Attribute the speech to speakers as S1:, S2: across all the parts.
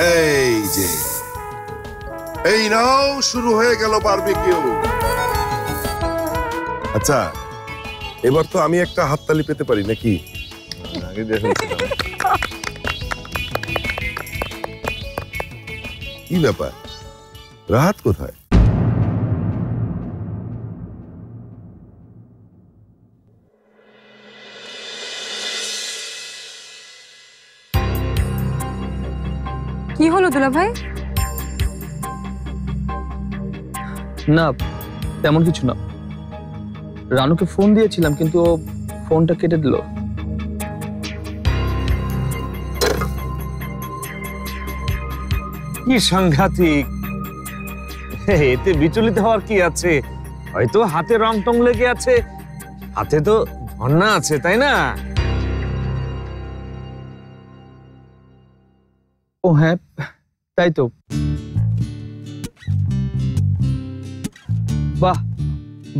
S1: এই যে এই নাও শুরু হয়ে গেল বারবিকিউ। আচ্ছা এবার তো আমি একটা হাততালি পেতে পারি নাকি? আগে দেখুন কি ব্যাপার, রাহাত কোথায়?
S2: কি হলো দুলা ভাই?
S3: না তেমন কিছু না, রানুকে ফোন দিয়েছিলাম কিন্তু ও ফোনটা কেটে দিল।
S4: কি সাংঘাতিক, এতে বিচলিত হওয়ার কি আছে? হয়তো হাতে রং টং লেগে আছে, হাতে তো ঝর্ণা আছে তাই না?
S3: ও হ্যাঁ তাই তো। বাহ,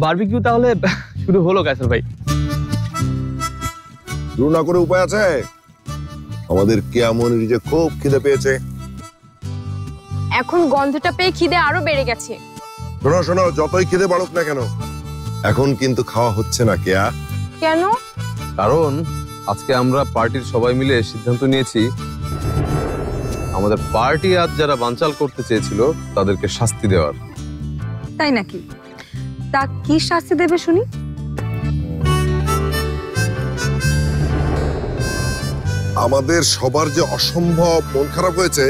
S3: বারবিকিউ তাহলে শুরু হলো কায়সার ভাই।
S1: শুরু না করে উপায় আছে? আমাদের কেয়ামনির যে খুব খিদে পেয়েছে।
S5: এখন গন্ধটা পেয়ে খিদে আরো বেড়ে গেছে।
S1: শোনো শোনো, যতই খিদে বাড়ুক না কেন এখন কিন্তু খাওয়া হচ্ছে না। কেয়া?
S5: কেন?
S6: কারণ আজকে আমরা পার্টির সবাই মিলে সিদ্ধান্ত নিয়েছি আমাদের পার্টি আজ যারা বানচাল করতে চেয়েছিল তাদেরকে শাস্তি দেওয়ার।
S2: তাই নাকি? তা কি শাস্তি দেবে শুনি?
S1: আমাদের সবার যে অসম্ভব মন খারাপ হয়েছে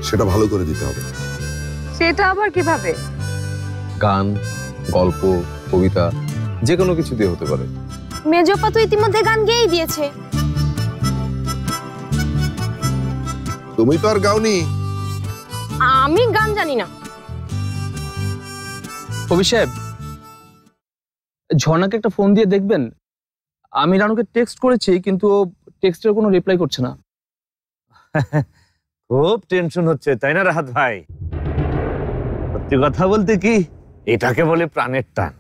S1: সেটা ভালো করে দিতে হবে।
S2: সেটা আবার কিভাবে?
S6: গান, গল্প, কবিতা যে কোনো কিছু দিয়ে হতে পারে।
S5: মেজপা তো ইতিমধ্যে গান গেয়েই দিয়েছে।
S1: তুমি তো আর গাওনি।
S5: আমি গান জানি না।
S3: কবি সাহেব, ঝর্ণাকে একটা ফোন দিয়ে দেখবেন। আমি রানুকে টেক্সট করেছি কিন্তু ও টেক্সটের কোনো রিপ্লাই করছে না।
S4: খুব টেনশন হচ্ছে তাই না রাহাত ভাই? সত্যি কথা বলতে কি, এটাকে বলে প্রাণের টান।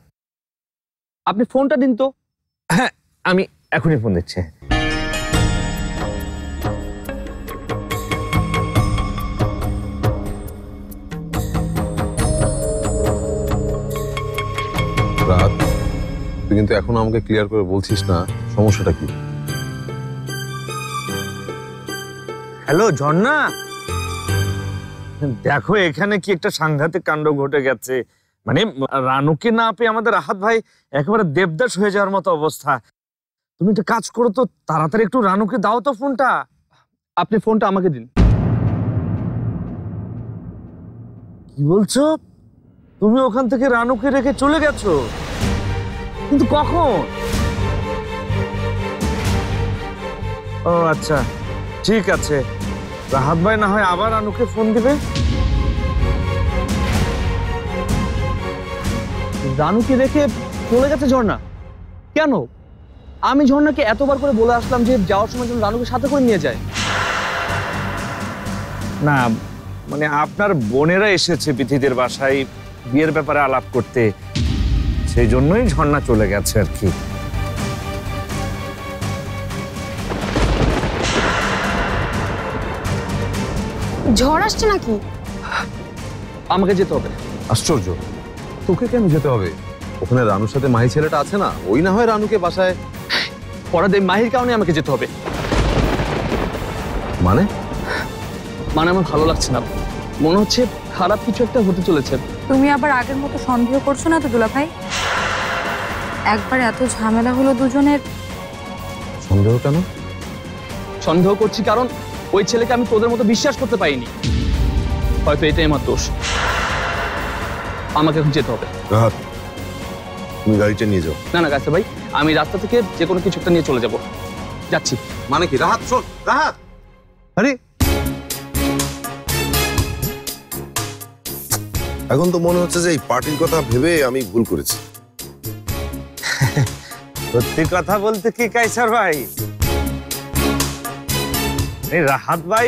S3: আপনি ফোনটা দিন তো।
S4: হ্যাঁ আমি এখনই ফোন দিচ্ছি।
S6: রাত, তুই কিন্তু এখন আমাকে ক্লিয়ার করে বলছিস না সমস্যাটা কি?
S4: হ্যালো ঝর্ণা, দেখো এখানে কি একটা সাংঘাতিক কাণ্ড ঘটে গেছে। মানে রানুকে না পেয়ে আমাদের রাহাত ভাই একেবারে দেবদাস হয়ে যাওয়ার মতো অবস্থা। তুমি একটা কাজ করো তো, তাড়াতাড়ি একটু রানুকে দাও তো ফোনটা।
S3: আপনি ফোনটা আমাকে দিন।
S4: কি বলছো? তুমি ওখান থেকে রানুকে রেখে চলে গেছো? কিন্তু কখন? ও আচ্ছা ঠিক আছে, রাহাত ভাই না হয় আবার রানুকে ফোন দিবে।
S3: রানুকে রেখে চলে গেছে ঝর্ণা? কেন? আমি ঝর্ণাকে এতবার করে বলে আসলাম যে যাওয়ার সময় যেন রানুকে সাথে করে নিয়ে যায়।
S4: না মানে আপনার বোনেরা এসেছে বিথিদের বাসায় বিয়ের ব্যাপারে আলাপ করতে, সেই জন্যই ঝর্ণা চলে গেছে আর কি।
S5: ঝড় আসছে নাকি?
S3: আমাকে যেতে হবে।
S6: আশ্চর্য, তোকে কেন যেতে হবে? ওখানে রানুর সাথে মাহি ছেলেটা আছে না, ওই না হয় রানুকে বাসায়।
S3: পরাদে মাহির কারণে আমাকে যেতে হবে।
S6: মানে?
S3: মানে আমার ভালো লাগছে না, মনে হচ্ছে খারাপ কিছু একটা হতে চলেছে।
S2: তুমি আবার আগের মতো সন্দেহ করছো না তো দুলা ভাই? একবার এত ঝামেলা হলো দুজনের।
S6: সন্দেহ কেন?
S3: সন্দেহ করছি কারণ ওই ছেলেকে আমি তোদের মতো বিশ্বাস করতে পারিনি। হয়তো এটাই আমার দোষ। আমাকে এখন যেতে হবে।
S1: রাহাত, তুমি গাড়িটা নিয়ে যাও।
S3: না না কায়সার ভাই, আমি রাস্তা থেকে যে কোনো কিছু একটা নিয়ে চলে যাব। যাচ্ছি।
S6: মানে কি? রাহাত শোন, রাহাত। আরে
S1: এখন তো মনে হচ্ছে যে এই পার্টির কথা ভেবে আমি ভুল করেছি।
S4: সত্যি কথা বলতে কি কায়সার ভাই, এই রাহাত ভাই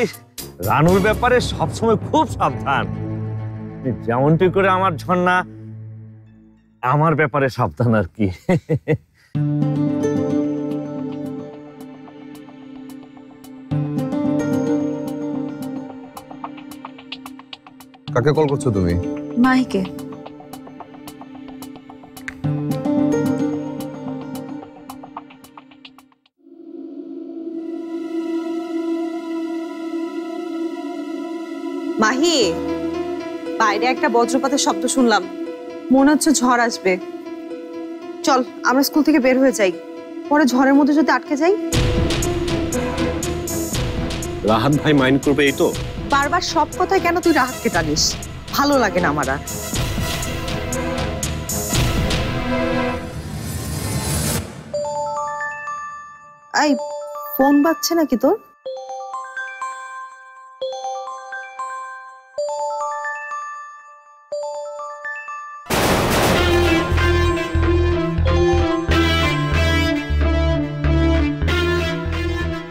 S4: রানুর ব্যাপারে সবসময় খুব সাবধান। যেমনটি করে আমার ঝর্ণা আমার ব্যাপারে সাবধান আর কি।
S6: কাকে কল করছো তুমি?
S2: মাহিকে।
S7: মাহি, বাইরে একটা বজ্রপাতের শব্দ শুনলাম, মনে হচ্ছে ঝড় আসবে। চল আমরা স্কুল থেকে বের হয়ে যাই, পরে ঝড়ের মধ্যে যদি আটকে যাই।
S8: রাহাত ভাই মাইন্ড করবে এই তো?
S7: বারবার সব কথায় কেন তুই রাহাতকে টানিস? ভালো লাগে না আমার আর। এই ফোন বাজছে নাকি তোর?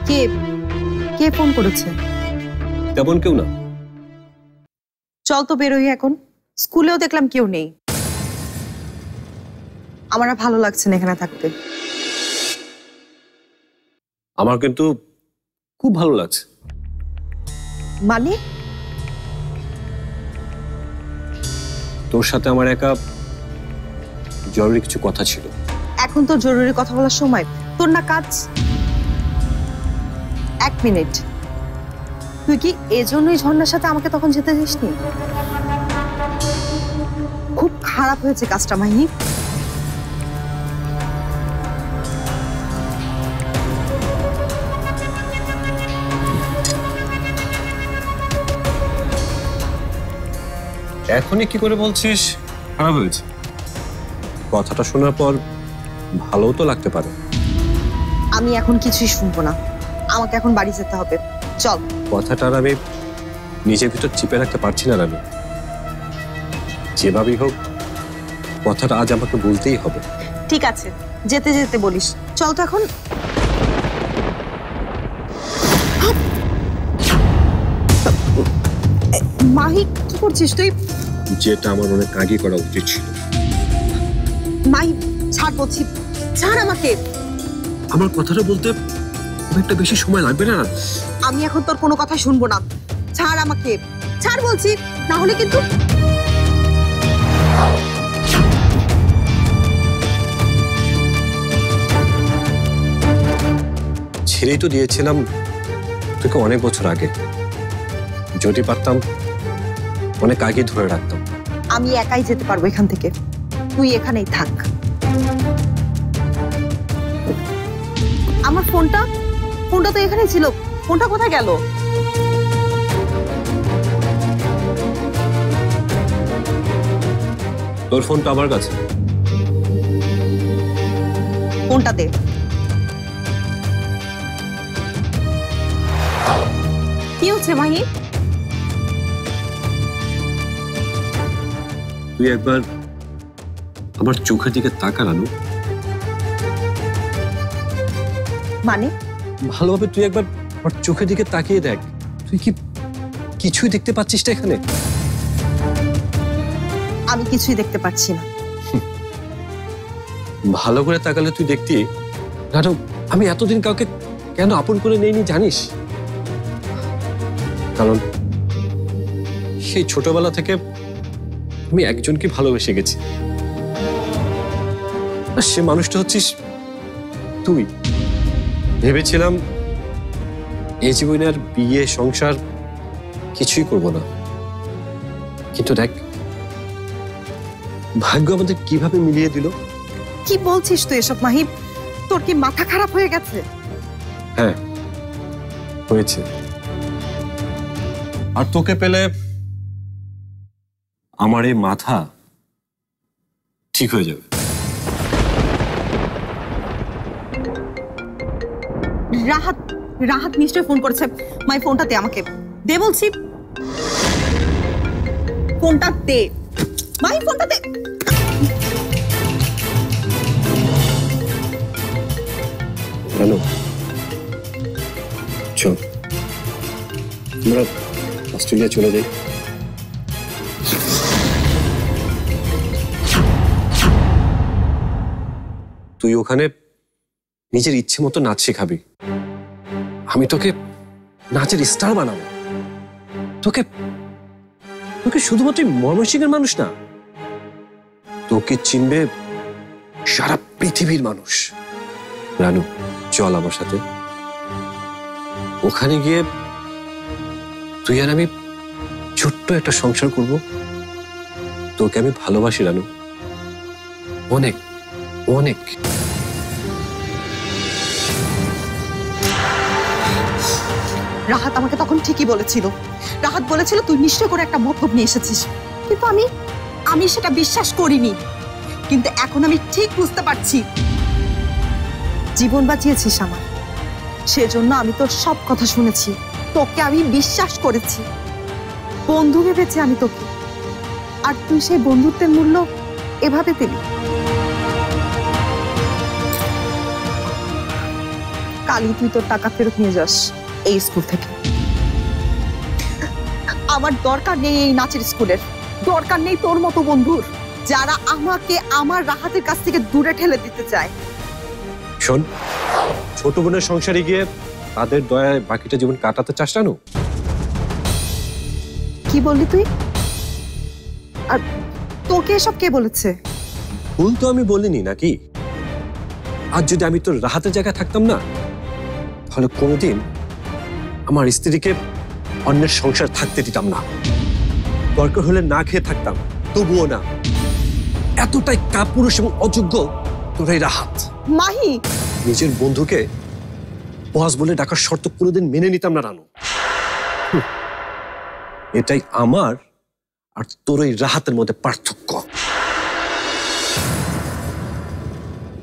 S7: কে কে ফোন করেছে?
S8: তেমন কেউ না।
S7: চল তো বেরোই এখন, স্কুলেও দেখলাম কেউ নেই। আমার আর ভালো লাগছে না এখানে থাকতে।
S8: আমার কিন্তু খুব ভালো লাগছে।
S7: মানে?
S8: তোর সাথে আমার একা জরুরি কিছু কথা ছিল।
S7: এখন তো জরুরি কথা বলার সময়? তোর না কাজ? এক মিনিট, তুই কি এজন্যই ঝর্ণার সাথে আমাকে তখন যেতে দিসনি? খুব খারাপ হয়েছে কাজটা মাহি।
S8: এখনই কি করে বলছিস খারাপ হয়েছে? কথাটা শোনার পর ভালোও তো লাগতে পারে।
S7: আমি এখন কিছুই শুনবো না, আমাকে এখন বাড়ি যেতে হবে। চল।
S8: কথাটা আর আমি নিজের ভিতর চিপে রাখতে পারছি না রানু। যেভাবেই হোক কথাটা আজ আমাকে বলতেই হবে।
S7: ঠিক আছে, যেতে যেতে বলিস। চল তো এখন। মাহি কি করছিস তুই?
S8: যেটা আমার অনেক আগে করা উচিত ছিল।
S7: মাহি ছাড় বলছি, ছাড় আমাকে।
S8: আমার কথাটা বলতে খুব একটা বেশি সময় লাগবে না।
S7: আমি এখন তোর কোনো কথা শুনবো না, ছাড় আমাকে, ছাড় বলছি, না হলে কিন্তু।
S8: ছেড়েই তো দিয়েছিলাম তোকে অনেক বছর আগে। যদি পারতাম অনেক আগে ধরে রাখতাম।
S7: আমি একাই যেতে পারবো এখান থেকে, তুই এখানেই থাক। আমার ফোনটা তো এখানেই ছিল, ফোনটা কোথায় গেল?
S8: তোর ফোনটা আমার কাছে।
S7: ফোনটা দে। কি হচ্ছে মাহি?
S8: তুই একবার আমার চোখের দিকে তাকা রানু।
S7: মানে?
S8: ভালোভাবে তুই একবার আমার চোখের দিকে তাকিয়ে দেখ। তুই কি কিছুই দেখতে পাচ্ছিস না এখানে?
S7: আমি কিছুই দেখতে পাচ্ছি না।
S8: ভালো করে তাকালে তুই দেখতি রানু, আমি এতদিন কাউকে কেন আপন করে নেইনি জানিস? কারণ সেই ছোটবেলা থেকে আমি একজনকে ভালোবেসে গেছি, আর সে মানুষটা হচ্ছিস তুই। ভেবেছিলাম এই জীবনে আর বিয়ে সংসার কিছুই করব না, কিন্তু দেখ ভাগ্য আমাদের কিভাবে মিলিয়ে দিল।
S7: কি বলছিস তুই এসব মাহি? তোর কি মাথা খারাপ হয়ে গেছে?
S8: হ্যাঁ হয়েছে, আর তোকে পেলে আমার এই মাথা ঠিক হয়ে যাবে।
S7: রাহাত নিশ্চয় ফোন করেছে। মাই ফোনটা দে আমাকে, দে বলছি, ফোনটা দে মাই, ফোনটা দে।
S8: হ্যালো, চল আমরা অস্ট্রেলিয়া চলে যাই। তুই ওখানে নিজের ইচ্ছে মতো নাচ শেখাবি, আমি তোকে নাচের স্টার বানাবো। তোকে তোকে শুধুমাত্র ময়মনসিংহের মানুষ না, তোকে চিনবে সারা পৃথিবীর মানুষ। রানু, চল আমার সাথে। ওখানে গিয়ে তুই আর আমি ছোট্ট একটা সংসার করব। তোকে আমি ভালোবাসি রানু, অনেক অনেক।
S7: রাহাত আমাকে তখন ঠিকই বলেছিল। রাহাত বলেছিল তুই নিশ্চয় করে একটা মতলব নিয়ে এসেছিস, কিন্তু আমি সেটা বিশ্বাস করিনি। কিন্তু এখন আমি ঠিক বুঝতে পারছি, জীবন বাঁচিয়েছিস আমার, সেজন্য আমি তোর সব কথা শুনেছি, তোকে আমি বিশ্বাস করেছি, বন্ধু ভেবেছি আমি তোকে, আর তুই সেই বন্ধুত্বের মূল্য এভাবে দিলি। কালই তুই তোর টাকা ফেরত নিয়ে যাস এই স্কুল থেকে। আমার দরকার নেই এই নাচের স্কুলের, দরকার নেই তোর মতো বন্ধুর যারা আমাকে আমার রাহাতের কাছ থেকে দূরে ঠেলে দিতে চায়।
S8: শোন, ছোট বোনের সংসারে গিয়ে তাদের দয়ায় বাকিটা জীবন কাটাতে চাস রানু?
S7: কি বললি তুই? আর তোকে এসব কে বলেছে?
S8: ভুল তো আমি বলিনি নাকি? আজ যদি আমি তোর রাহাতের জায়গায় থাকতাম না, তাহলে কোনোদিন আমার স্ত্রীকে অন্যের সংসার থাকতে দিতাম না। দরকার হলে না খেয়ে থাকতাম, তবুও না। এতটাই কাপুরুষ এবং অযোগ্য তোর এই রাহাত।
S7: মাহি,
S8: নিজের বন্ধুকে বস বলে ডাকার শর্ত কোনোদিন মেনে নিতাম না রানু। এটাই আমার আর তোর এই রাহাতের মধ্যে পার্থক্য।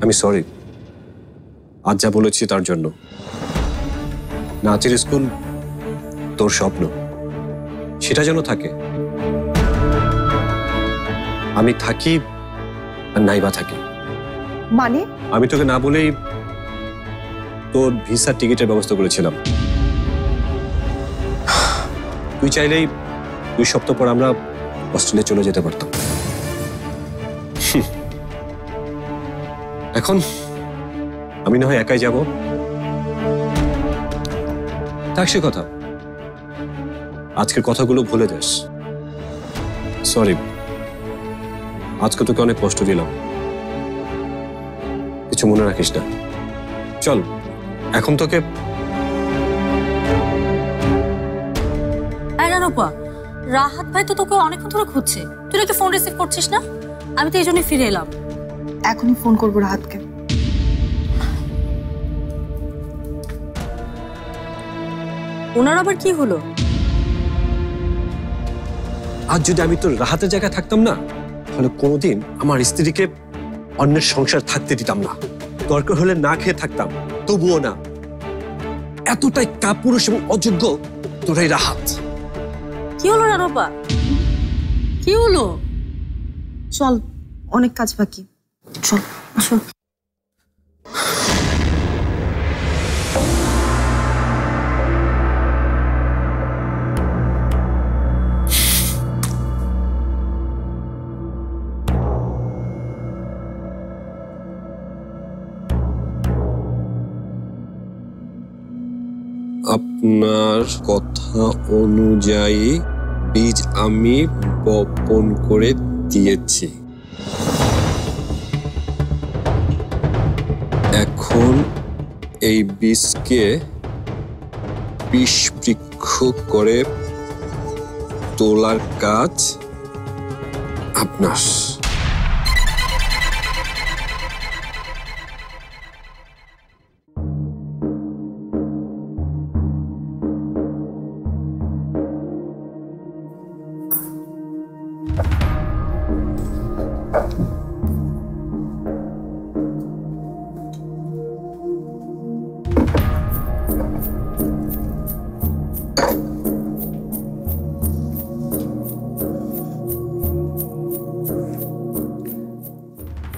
S8: আমি সরি আজ যা বলেছি তার জন্য। নাচের স্কুল তোর স্বপ্ন, সেটা যেন থাকে। আমি থাকি আর নাইবা থাকি।
S7: মানে?
S8: আমি তোকে না বলেই তোর ভিসার টিকিটের ব্যবস্থা করেছিলাম। তুই চাইলেই 2 সপ্তাহ পর আমরা অস্ট্রেলিয়া চলে যেতে পারতাম। এখন আমি না হয় একাই যাব, থাক সে কথা। আজকের কথাগুলো ভুলে যাস। সরি, আজকে তোকে অনেক কষ্ট দিলাম, কিছু মনে রাখিস না। চল এখন তোকে।
S2: রাহাত ভাই তো তোকে অনেকক্ষণ ধরে খুঁজছে, তুই নাকি ফোন রিসিভ করছিস না? আমি তো এই জন্যই ফিরে এলাম।
S7: এখনই ফোন করবো রাহাতকে।
S2: ওনার আবার কি হলো?
S8: আজ যদি আমি তোর রাহাতের জায়গায় থাকতাম না, তাহলে কোনোদিন আমার স্ত্রীকে অন্যের সংসার থাকতে দিতাম না। দরকার হলে না খেয়ে থাকতাম, তবুও না। এতটাই কাপুরুষ এবং অযোগ্য তোর এই রাহাত।
S2: কি হলো রানপা, কি হলো?
S7: চল, অনেক কাজ বাকি, চল চল।
S8: আপনার কথা অনুযায়ী বীজ আমি বপন করে দিয়েছি। এখন এই বীজকে বিষ বৃক্ষ করে তোলার কাজ আপনার।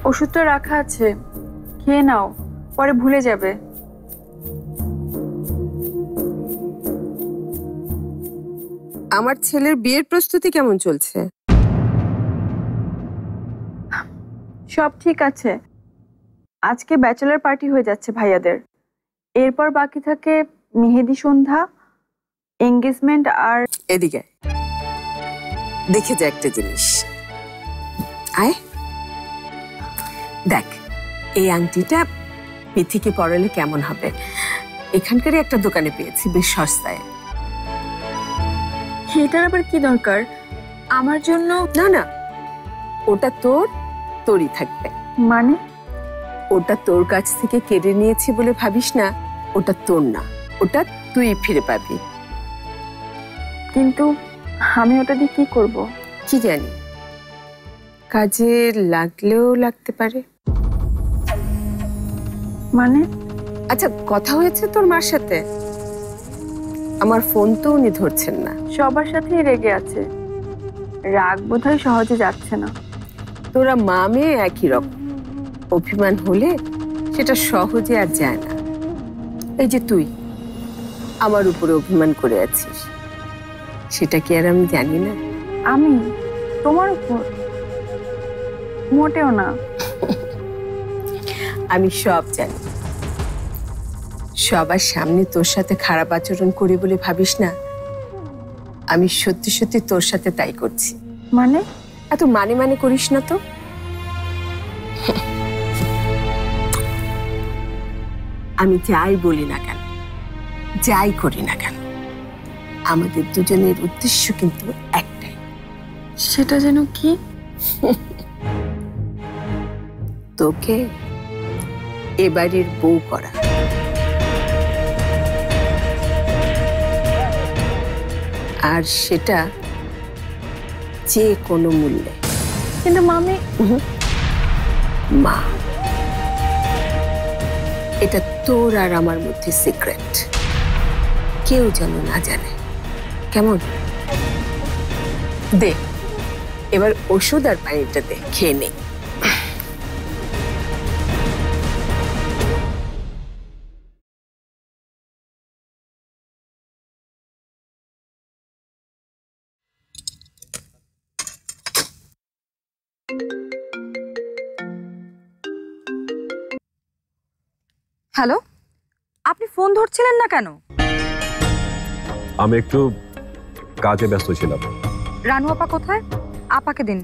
S2: ওষুধটা রাখা আছে, খেয়ে নাও, পরে ভুলে যাবে।
S9: আমার ছেলের বিয়ের প্রস্তুতি কেমন চলছে?
S2: সব ঠিক আছে। আজকে ব্যাচেলর পার্টি হয়ে যাচ্ছে ভাইয়াদের, এরপর বাকি থাকে মেহেদি সন্ধ্যা, এঙ্গেজমেন্ট আর
S9: এদিকে দেখে যা একটা জিনিস। আয় দেখ, এই আংটিটা মিথিকে পরালে কেমন হবে। এখানকারই একটা দোকানে পেয়েছি বেশ সস্তায়।
S2: এটার আবার কি দরকার আমার জন্য?
S9: না না, ওটা তোরই থাকবে।
S2: মানে?
S9: ওটা তোর কাছ থেকে কেড়ে নিয়েছি বলে ভাবিস না, ওটা তোর না, ওটা তুই ফিরে পাবি।
S2: কিন্তু আমি ওটা দিয়ে কি করব?
S9: কি জানি, কাজে লাগলেও লাগতে পারে।
S2: মানে?
S9: আচ্ছা, কথা হয়েছে তোর মার সাথে? আমার ফোন তো উনি ধরছেন না।
S2: সবার সাথেই রেগে আছে, রাগ বোধহয় সহজে যাচ্ছে না।
S9: তোরা মা মেয়ে একই রকম, অভিমান হলে সেটা সহজে আর যায় না। এই যে তুই আমার উপরে অভিমান করে আছিস, সেটা কি আর আমি জানি না?
S2: আমি তোমার উপর? মোটেও না।
S9: আমি সব জানি। সবার সামনে তোর সাথে খারাপ আচরণ করি বলে ভাবিস না, আমি সত্যি সত্যি তোর সাথে তাই করছি।
S2: মানে?
S9: এত মানে করিস না তো। আমি যাই বলি না কেন, যাই করি না কেন, আমাদের দুজনের উদ্দেশ্য কিন্তু একটাই।
S2: সেটা যেন কি?
S9: তোকে এবাড়ির বউ করা। আর সেটা যে কোনো মূল্যে।
S2: কিন্তু মামি।
S9: মা, এটা তোর আর আমার মধ্যে সিক্রেট, কেউ যেন না জানে, কেমন? দে এবার ওষুধ আর পানিটা দে, খেয়ে নে।
S10: হ্যালো, আপনি ফোন ধরছিলেন না কেন?
S8: আমি একটু কাজে ব্যস্ত ছিলাম।
S10: রানু আপা কোথায়? আপাকে দিন।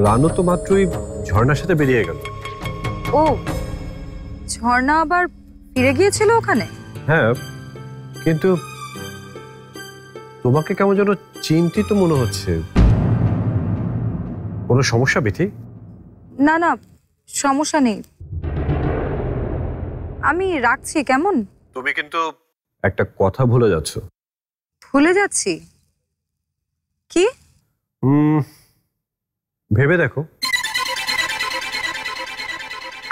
S8: রানু তো মাত্রই ঝর্ণার সাথে বেরিয়ে গেল।
S10: ও, ঝর্ণা আবার ফিরে গিয়েছিল ওখানে?
S8: হ্যাঁ, কিন্তু তোমাকে কেমন যেন চিন্তিত মনে হচ্ছে। কোনো সমস্যা বিথি?
S10: না না, সমস্যা নেই, আমি রাখছি। কেমন?
S8: তুমি কিন্তু একটা কথা ভুলে যাচ্ছ।
S10: ভুলে যাচ্ছি? কি?
S8: ভেবে দেখো।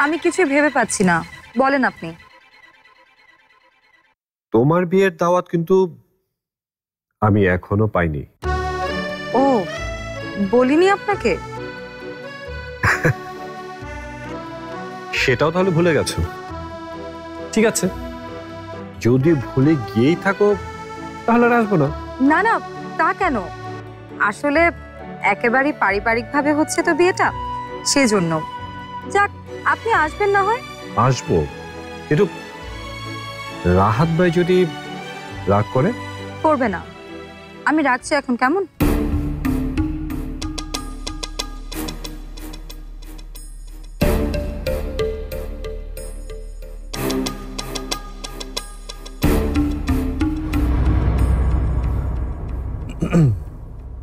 S10: আমি কিছু ভেবে পাচ্ছি না, বলেন আপনি।
S8: তোমার বিয়ের দাওয়াত কিন্তু আমি এখনো পাইনি।
S10: ও, বলিনি আপনাকে?
S8: সেটাও তাহলে ভুলে গেছো? ঠিক আছে, যদি ভুলে গিয়েই থাকো তাহলে আর আসবো না।
S10: না না, তা কেন? আসলে একেবারে পারিবারিকভাবে হচ্ছে তো বিয়েটা, সেজন্য। যাক, আপনি আসবেন না হয়?
S8: আসবো, কিন্তু রাহাত ভাই যদি রাগ করে?
S10: করবে না। আমি রাখছি এখন, কেমন?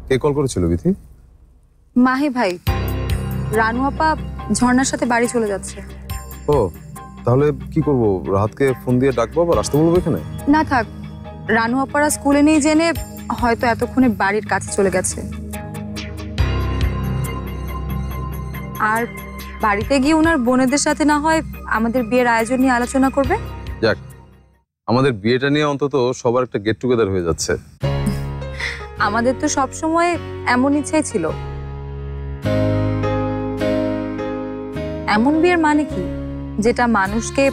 S6: কে কল করেছিল বিথি?
S10: মাহি ভাই, রানু আপা ঝর্ণার সাথে বাড়ি চলে যাচ্ছে।
S6: ও, তাহলে কি করব? রাহাতকে ফোন দিয়ে ডাকবো আবার আসতে বলবো এখানে?
S10: না থাক, রানু আপারা স্কুলে নেই জেনে হয়তো এতক্ষণে বাড়ির কাছে চলে গেছে। আর বাড়িতে গিয়ে ওনার বোনেদের সাথে না হয় আমাদের বিয়ের আয়োজন নিয়ে আলোচনা করবে।
S6: যাক, আমাদের বিয়েটা নিয়ে অন্তত সবার একটা গেট টুগেদার হয়ে যাচ্ছে।
S10: আমাদের তো সব সময় এমন ইচ্ছাই ছিল। এমন বিয়ের মানে কি, যেটা মানুষকে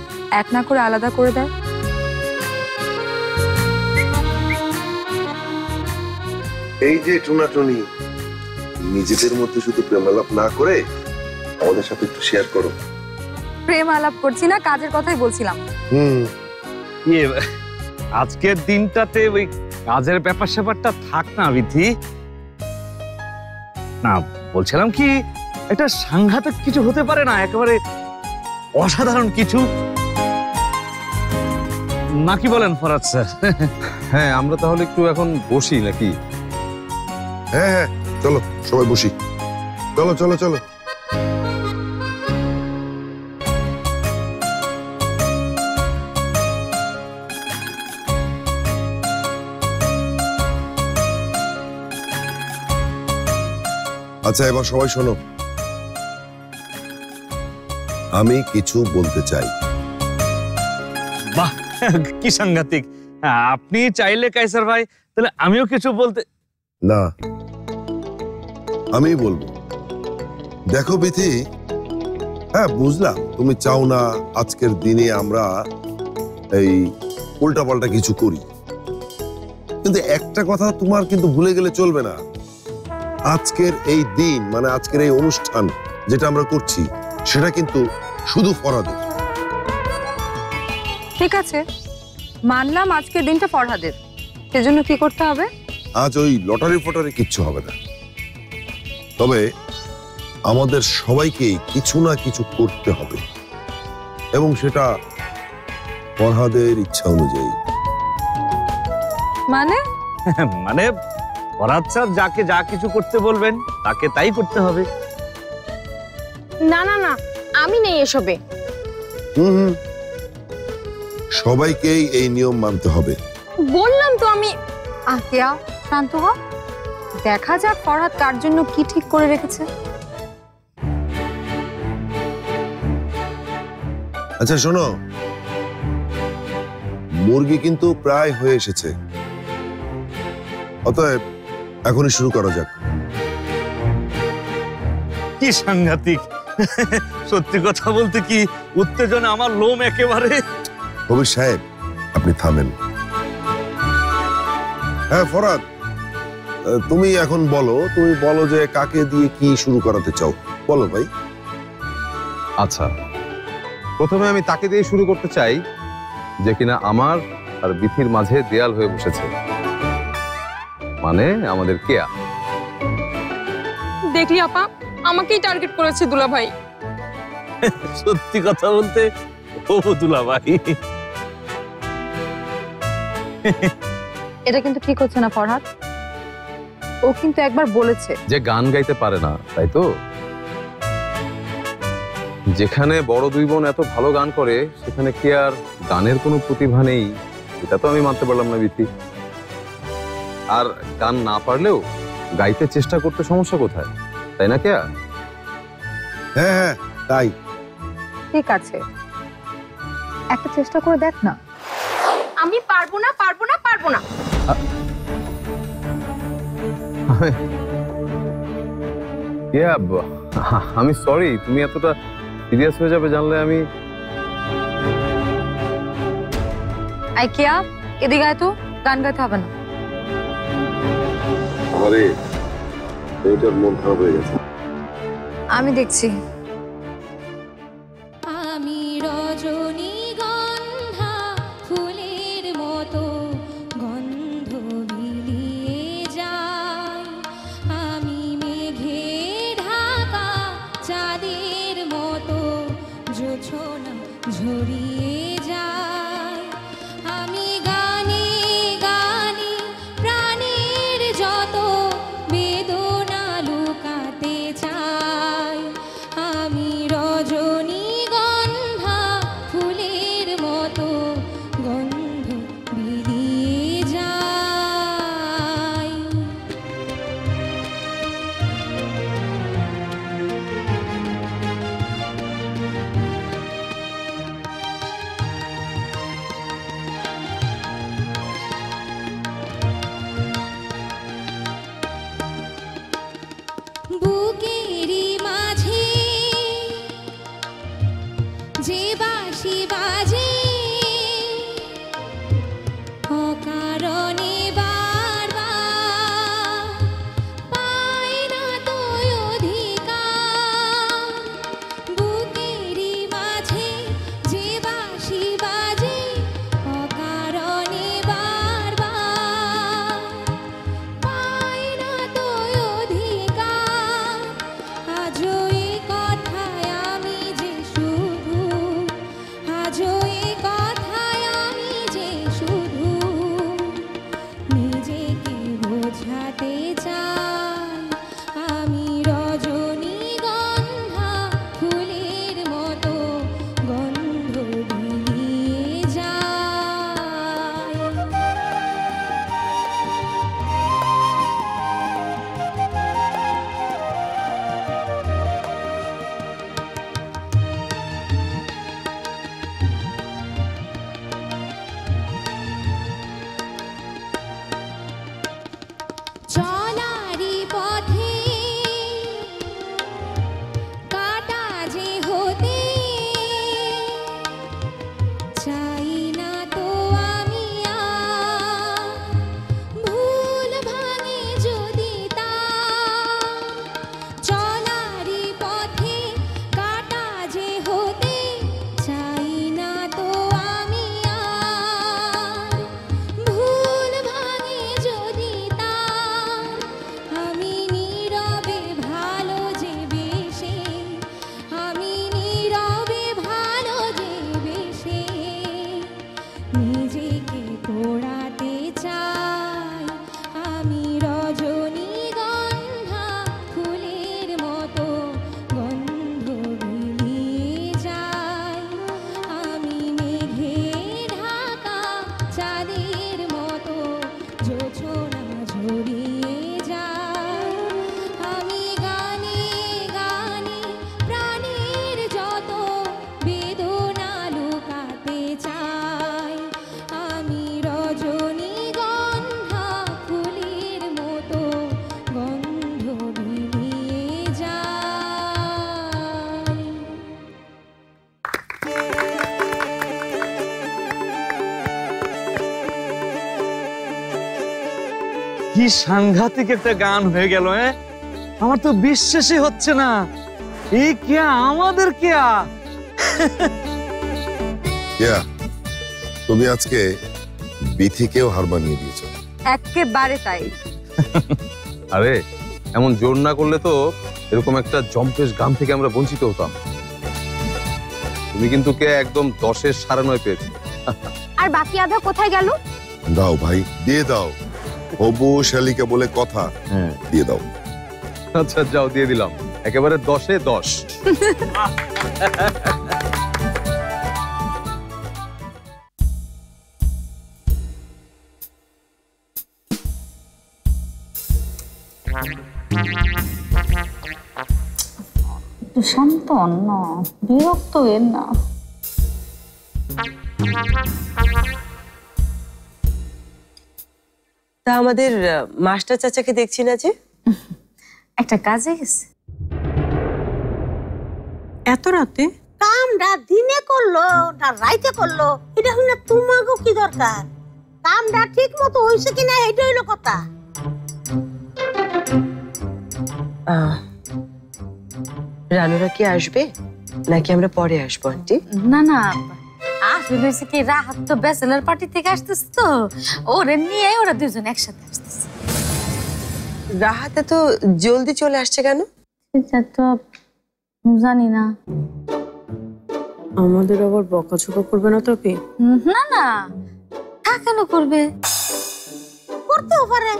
S10: এক না করে আলাদা করে দেয়।
S1: এই যে টুনাটুনি, নিজেদের মধ্যে শুধু প্রেমালাপ না করে আমাদের সাথে একটু শেয়ার করো।
S10: প্রেম আলাপ করছি না, কাজের কথাই বলছিলাম।
S4: আজকের দিনটাতে ওই কাজের ব্যাপার স্যাপারটা থাক না বিধি। না, বলছিলাম কি একটা সাংঘাতিক কিছু হতে পারে না, একেবারে অসাধারণ কিছু, নাকি বলেন ফরাদ স্যার?
S6: হ্যাঁ, আমরা তাহলে একটু এখন বসি নাকি?
S1: হ্যাঁ হ্যাঁ, চলো সবাই বসি, চলো চলো চলো। আচ্ছা, এবার সবাই শোনো, আমি কিছু বলতে চাই।
S4: বাহ, কি সাংঘাতিক! আপনি চাইলে কাইসার ভাই, তাহলে আমিও কিছু বলতে।
S1: না, আমি বলবো। দেখো বিথি, হ্যাঁ বুঝলাম তুমি চাও না আজকের দিনে আমরা এই উল্টাপাল্টা কিছু করি, কিন্তু একটা কথা তোমার কিন্তু ভুলে গেলে চলবে না। আজকের এই দিন মানে আজকের এই অনুষ্ঠান যেটা আমরা করছি সেটা কিন্তু শুধু ফরহাদের।
S10: ঠিক আছে, মানলাম আজকের দিনটা ফরহাদের, সেজন্য কি করতে হবে?
S1: আজ ওই লটারি ফটারি কিচ্ছু হবে না, তবে আমাদের সবাইকে কিছু না কিছু করতে হবে, এবং সেটা ফরহাদের ইচ্ছা অনুযায়ী।
S10: মানে?
S4: মানে ফরাদ স্যার যাকে যা কিছু করতে বলবেন তাকে তাই করতে হবে।
S5: না না না, আমি নেই এসবে।
S1: হুম, সবাইকেই এই নিয়ম মানতে হবে।
S5: বললাম তো আমি।
S10: আকিয়া, শান্ত হ, দেখা যাক ফরহাদ কার জন্য কি ঠিক করে রেখেছে।
S1: আচ্ছা শোনো, মুরগি কিন্তু প্রায় হয়ে এসেছে, অতএব এখনই শুরু করা যাক।
S4: কি সাংঘাতিক! সত্যি কথা বলতে কি উত্তেজনা আমার লোম একেবারে।
S1: কবির সাহেব, আপনি থামেন। হ্যাঁ ফরহাদ, তুমি এখন বলো, তুমি বলো যে কাকে দিয়ে কি শুরু করাতে চাও, বলো ভাই।
S6: আচ্ছা, প্রথমে আমি তাকে দিয়ে শুরু করতে চাই যে কিনা আমার আর বিথির মাঝে দেয়াল হয়ে বসেছে, মানে আমাদের কেয়া।
S5: দেখলি আপা, আমাকেই টার্গেট করেছে দুলা ভাই।
S4: সত্যি কথা বলতে ও দুলা ভাই,
S10: এটা কিন্তু ঠিক হচ্ছে না ফরহাদ, ও কিন্তু একবার বলেছে
S6: যে গান গাইতে পারে না, তাই তো? যেখানে বড় দুই বোন এত ভালো গান করে সেখানে কি আর গানের কোনো প্রতিভা নেই? এটা তো আমি মানতে পারলাম না বিথি। আর গান না পারলেও গাইতে চেষ্টা করতে সমস্যা কোথায়, তাই না কেয়া?
S1: হ্যাঁ হ্যাঁ তাই।
S10: ঠিক আছে, একটা চেষ্টা করে দেখ না।
S5: আমি পারবো না, পারবো না, পারবো না।
S6: কেয়া, আমি সরি, তুমি এতটা সিরিয়াস হয়ে যাবে জানলে আমি।
S10: আইকিয়া, এদিকে আয় তো, গান গাইতে হবে না।
S1: আরে এটার মন খারাপ হয়ে গেছে।
S10: আমি দেখছি।
S11: আমি রজনীগন্ধা ফুলের মতো গন্ধ বিলিয়ে যাই, আমি মেঘে ঢাকা চাঁদের মতো জোছনা ঝরিয়ে যাই, আমি গানে গানে প্রাণের যত বেদনা লুকাতে চাই,
S4: কি সাংঘাতিক একটা গান হয়ে গেল। আমার তো বিশ্বাসই হচ্ছে না, এই কেয়া আমাদের কেয়া।
S1: কেয়া, তুমি আজকে বিথিকেও হার মানিয়ে দিয়েছো।
S10: একেবারে তাই।
S6: আরে এমন জোর না করলে তো এরকম একটা জম্পেশ গান থেকে আমরা বঞ্চিত হতাম। তুমি কিন্তু কে একদম 10-এর 9.5 পেয়েছো।
S5: আর বাকি আধা কোথায় গেল?
S1: দাও ভাই, দিয়ে দাও। হবু শালিকা বলে কথা, দিয়ে দাও।
S6: আচ্ছা যাও, দিয়ে দিলাম, একেবারে 10-এ 10।
S12: শান্ত না, বিরক্ত এর না।
S13: তা আমাদের মাস্টার চাচাকে দেখছি না যে?
S12: একটা কাজে গেছে।
S7: এত রাতে?
S14: কামটা দিনে করলো না রাইতে করলো এটা হইলে তোমাকে কি দরকার? কামটা ঠিক মতো হয়েছে কিনা এটা হইলো কথা।
S13: রানুরা কি আসবে নাকি আমরা পরে আসবো আন্টি?
S12: না না, আসলে হয়েছে কি, রাহাত তো ব্যাচেলার পার্টি থেকে আসতেছে, তো ওরে নিয়ে ওরা দুজন একসাথে আসতেছে।
S13: রাহাতে তো জলদি চলে আসছে কেন?
S12: সেটা তো জানি না।
S7: আমাদের আবার বকাঝকা করবে না তো?
S12: না না, তা কেন করবে?
S14: করতেও পারে,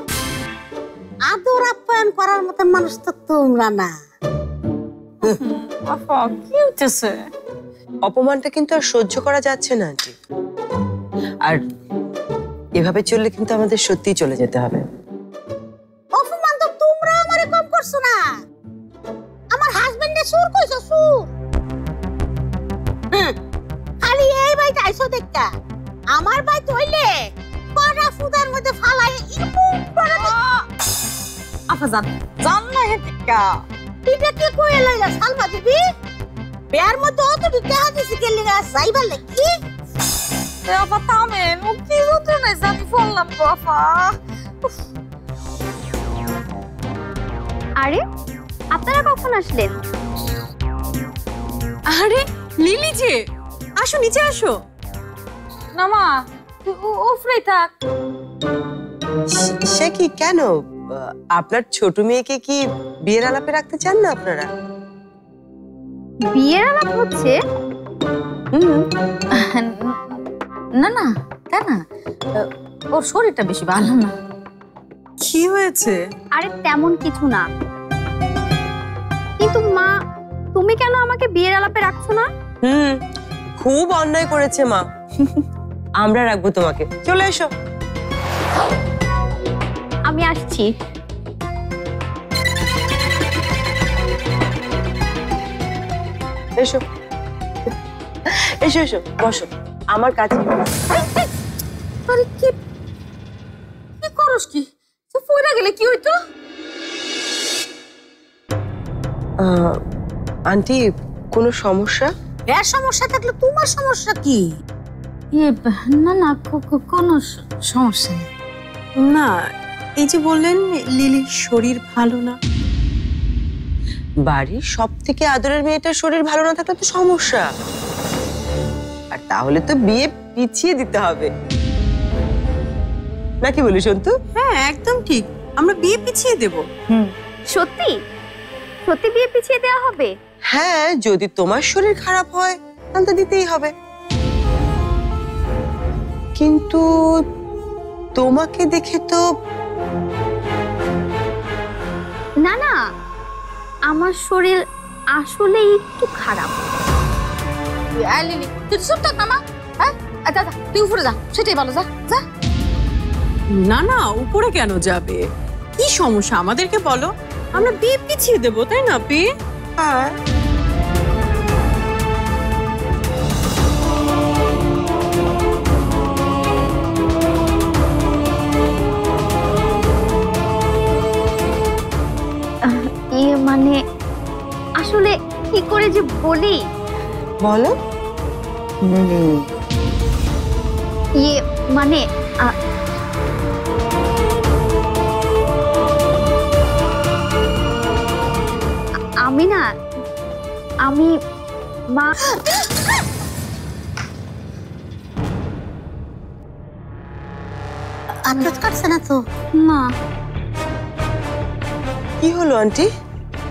S14: আদর আপ্যায়ন করার মতো মানুষ তো তোমরা না।
S12: কি হচ্ছে?
S13: অপমানটা কিন্তু আর সহ্য করা যাচ্ছে না আন্টি। আর এভাবে চললে কিন্তু আমাদের সত্যিই চলে যেতে হবে।
S14: অপমান তো তোমরা আমারে কম করছো না। আমার হাজবেন্ডে সুর কইছো, সুর। খালি এই বাইতে আইছো দেখা, আমার বাইতে হইলে পাড়া ফুদার মধ্যে ফালাই ইরমুম করে।
S12: আপা জান জান না হেতিকা।
S14: এটা কি কইলা লাইলা সালমা দিবি? বেয়ার মধ্যে অত দিতে হাদিসি কে লাগা সাইবা লাগি।
S12: আপা থামেন, ও কি হতো না জানি বললাম গো আপা।
S5: আরে আপনারা কখন আসলেন?
S7: আরে লিলি যে, আসো নিচে আসো।
S12: না মা, তুই ওফরে থাক।
S13: সে কি, কেন? আপনার ছোট মেয়েকে কি বিয়ের আলাপে রাখতে চান না আপনারা?
S5: বিয়ের আলাপ হচ্ছে?
S12: না না, তা না, ওর শরীরটা বেশি ভালো না।
S7: কি হয়েছে?
S5: আরে তেমন কিছু না, কিন্তু মা তুমি কেন আমাকে বিয়ের আলাপে রাখছো না?
S13: খুব অন্যায় করেছে মা। আমরা রাখবো তোমাকে, চলে এসো।
S5: আমি আসছি।
S13: এসো এসো এসো, বসো আমার কাছে।
S12: আরে কি কি করস? কি পয়রা গেলে কি হইতো?
S13: আন্টি, কোনো সমস্যা?
S14: এর সমস্যা থাকলে তোমার সমস্যা কি?
S12: না না, কোনো সমস্যা নেই।
S7: না, এই যে বললেন লিলির শরীর ভালো না।
S13: বাড়ির সব থেকে আদরের মেয়েটার শরীর ভালো না থাকলে তো সমস্যা। আর তাহলে তো বিয়ে পিছিয়ে দিতে হবে, নাকি বলি সন্তু?
S7: হ্যাঁ একদম ঠিক, আমরা বিয়ে পিছিয়ে দেব।
S5: সত্যি সত্যি বিয়ে পিছিয়ে দেওয়া হবে?
S13: হ্যাঁ, যদি তোমার শরীর খারাপ হয় তাহলে তো দিতেই হবে। কিন্তু তোমাকে দেখে তো।
S5: না না, আমার শরীর আসলে একটু খারাপ।
S12: তুই চুপ থাক না মা। হ্যাঁ, তুই উপরে যা, সেটাই ভালো। যা যা।
S7: না না, উপরে কেন যাবে? কি সমস্যা আমাদেরকে বলো, আমরা বিয়ে পিছিয়ে দেবো, তাই না? বিয়ে
S5: মানে আসলে কি করে যে বলি।
S13: বলো।
S5: মানে
S12: আমি মা
S14: আন্দাজ কাটছে না তো?
S12: না।
S13: কি হলো আন্টি,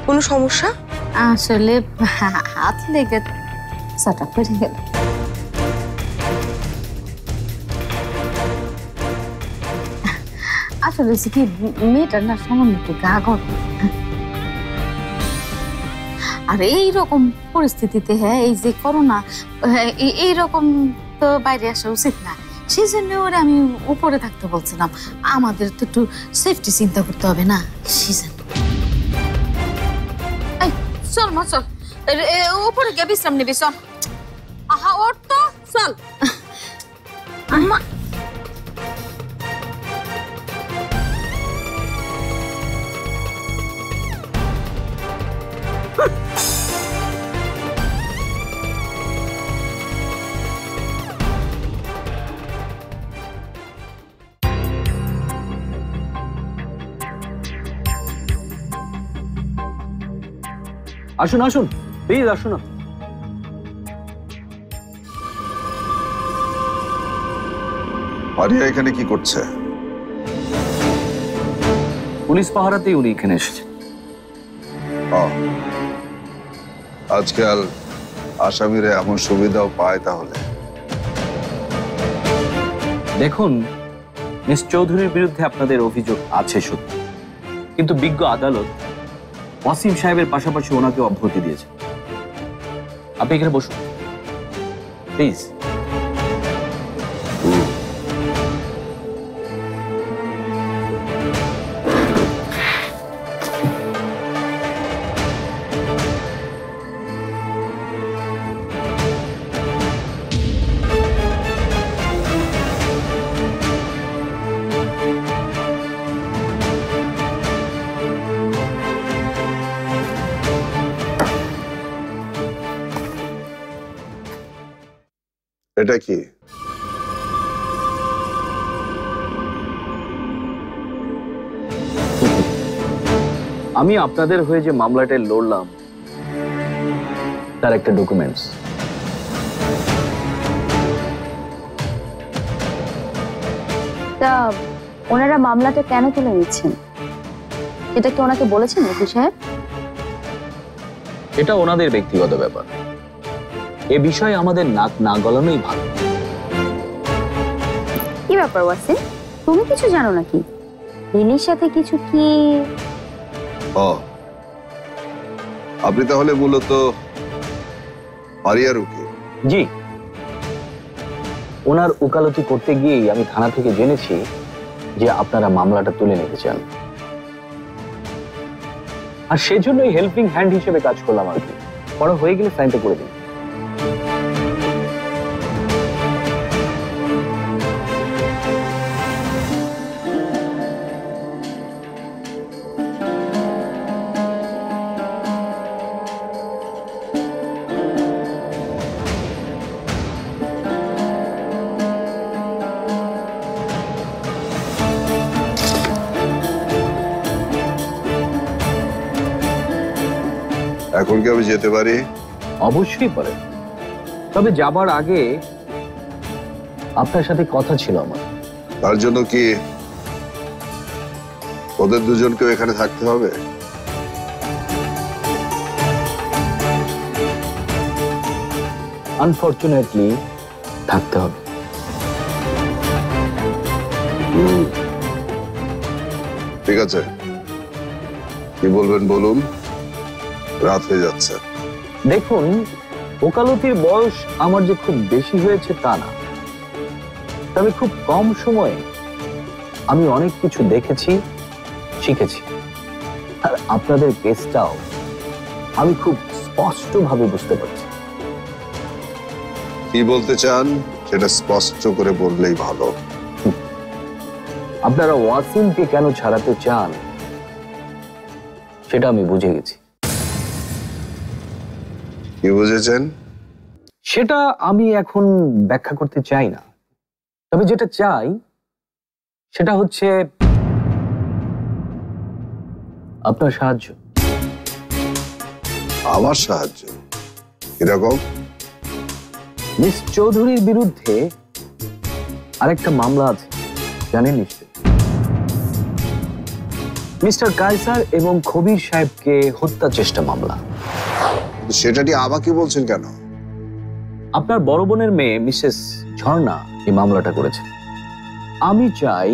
S13: কোনো সমস্যা?
S12: আসলে হাত লেগে সাটা পড়ে গেল। আসলে হচ্ছে কি মেয়েটার না সামান্য একটু গা গরম। আর এইরকম পরিস্থিতিতে হ্যাঁ এই যে করোনা এইরকম তো বাইরে আসা উচিত না, সেই জন্য ওরা আমি উপরে থাকতে বলছিলাম। আমাদের তো একটু সেফটি চিন্তা করতে হবে না, সেই জন্য। চল মা চল, উপরে গিয়ে বিশ্রাম নিবি চল। আহা ওর তো চল।
S3: আসুন আসুন, প্লিজ আসুন।
S1: আরিয়া এখানে কি করছে?
S3: পুলিশ পাহারাতেই উনি এখানে এসেছেন।
S1: আজকাল আসামিরা এমন সুবিধাও পায় তাহলে?
S3: দেখুন, মিস চৌধুরীর বিরুদ্ধে আপনাদের অভিযোগ আছে সত্যি, কিন্তু বিজ্ঞ আদালত ওয়াসিম সাহেবের পাশাপাশি ওনাকে অব্যাহতি দিয়েছে। আপনি এখানে বসুন প্লিজ।
S1: এটা কি?
S3: আমি আপনাদের হয়ে যে মামলাটা লড়লাম তার একটা ডকুমেন্টস।
S2: তা ওনারা মামলাটা কেন তুলে নিচ্ছেন এটা কি ওনাকে বলেছেন ওসি সাহেব?
S3: এটা ওনাদের ব্যক্তিগত ব্যাপার, এ বিষয়ে আমাদের নাক না গলানোই ভালো।
S2: কি ব্যাপার ওয়াসিম, তুমি কিছু জানো নাকি? রিনির সাথে কিছু কি?
S1: আপনি তাহলে মূলত আরিয়ার উকিল?
S3: জি, ওনার উকালতি করতে গিয়েই আমি থানা থেকে জেনেছি যে আপনারা মামলাটা তুলে নিতে চান, আর সেজন্যই হেল্পিং হ্যান্ড হিসেবে কাজ করলাম আর কি। পড়া হয়ে গেলে সাইনটা করে দিন।
S1: এখন কি আমি যেতে পারি?
S3: অবশ্যই পারে, তবে যাবার আগে আপনার সাথে কথা ছিল আমার।
S1: তার জন্য কি ওদের দুজনকেও এখানে থাকতে হবে?
S3: আনফরচুনেটলি থাকতে হবে।
S1: ঠিক আছে, কি বলবেন বলুন, রাত হয়ে যাচ্ছে।
S3: দেখুন, ওকালতির বয়স আমার যে খুব বেশি হয়েছে তা না, তবে খুব কম সময়ে আমি অনেক কিছু দেখেছি, শিখেছি। আর আপনাদের কেসটাও আমি খুব স্পষ্টভাবে বুঝতে পারছি।
S1: কি বলতে চান সেটা স্পষ্ট করে বললেই ভালো।
S3: আপনারা ওয়াসিমকে কেন ছাড়াতে চান সেটা আমি বুঝে গেছি।
S1: কি বুঝেছেন?
S3: সেটা আমি এখন ব্যাখ্যা করতে চাই না, তবে যেটা চাই সেটা হচ্ছে আপনার সাহায্য।
S1: আমার সাহায্য? এরকম
S3: মিস চৌধুরীর বিরুদ্ধে আরেকটা মামলা আছে, জানেন নিশ্চয়। মিস্টার কায়সার এবং খবির সাহেবকে হত্যা চেষ্টা মামলা।
S1: সেটা নিয়ে আমাকে বলছেন কেন?
S3: আপনার বড় বোনের মেয়ে মিসেস ঝর্ণা এই মামলাটা করেছে। আমি চাই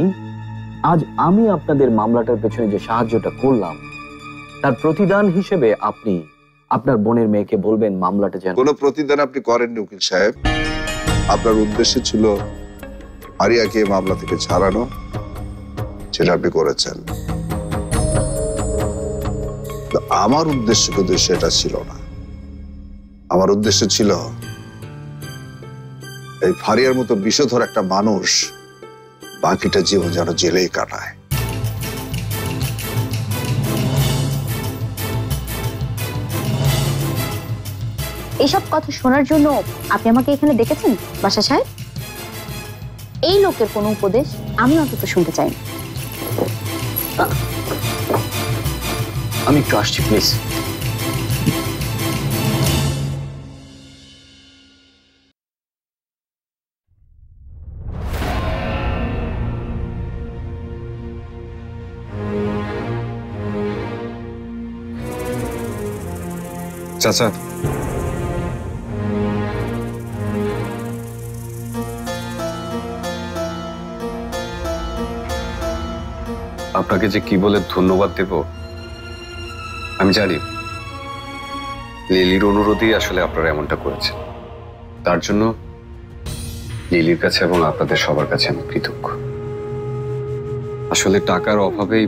S3: আজ আমি আপনাদের মামলাটার পেছনে যে সাহায্যটা করলাম তার প্রতিদান হিসেবে আপনি আপনার বোনের মেয়েকে বলবেন মামলাটা যেন।
S1: কোনো প্রতিদান আপনি করেননি উকিল সাহেব। আপনার উদ্দেশ্য ছিল আরিয়াকে মামলা থেকে ছাড়ানো, সেটা আপনি করেছেন। আমার উদ্দেশ্য কিন্তু সেটা ছিল না। আমার উদ্দেশ্য ছিল এই ফারিয়ার মতো বিষধর একটা মানুষ বাকিটা জীবন যেন জেলেই কাটায়।
S15: এইসব কথা শোনার জন্য আপনি আমাকে এখানে ডেকেছেন বাসা সাহেব? এই লোকের কোনো উপদেশ আমি অন্তত শুনতে চাই না।
S3: আমি একটু আসছি প্লিজ।
S6: চাচা, আপনাকে যে কি বলে ধন্যবাদ দেব আমি জানি। লিলির অনুরোধেই আসলে আপনারা এমনটা করেছেন। তার জন্য লিলির কাছে এবং আপনাদের সবার কাছে আমি কৃতজ্ঞ। আসলে টাকার অভাবেই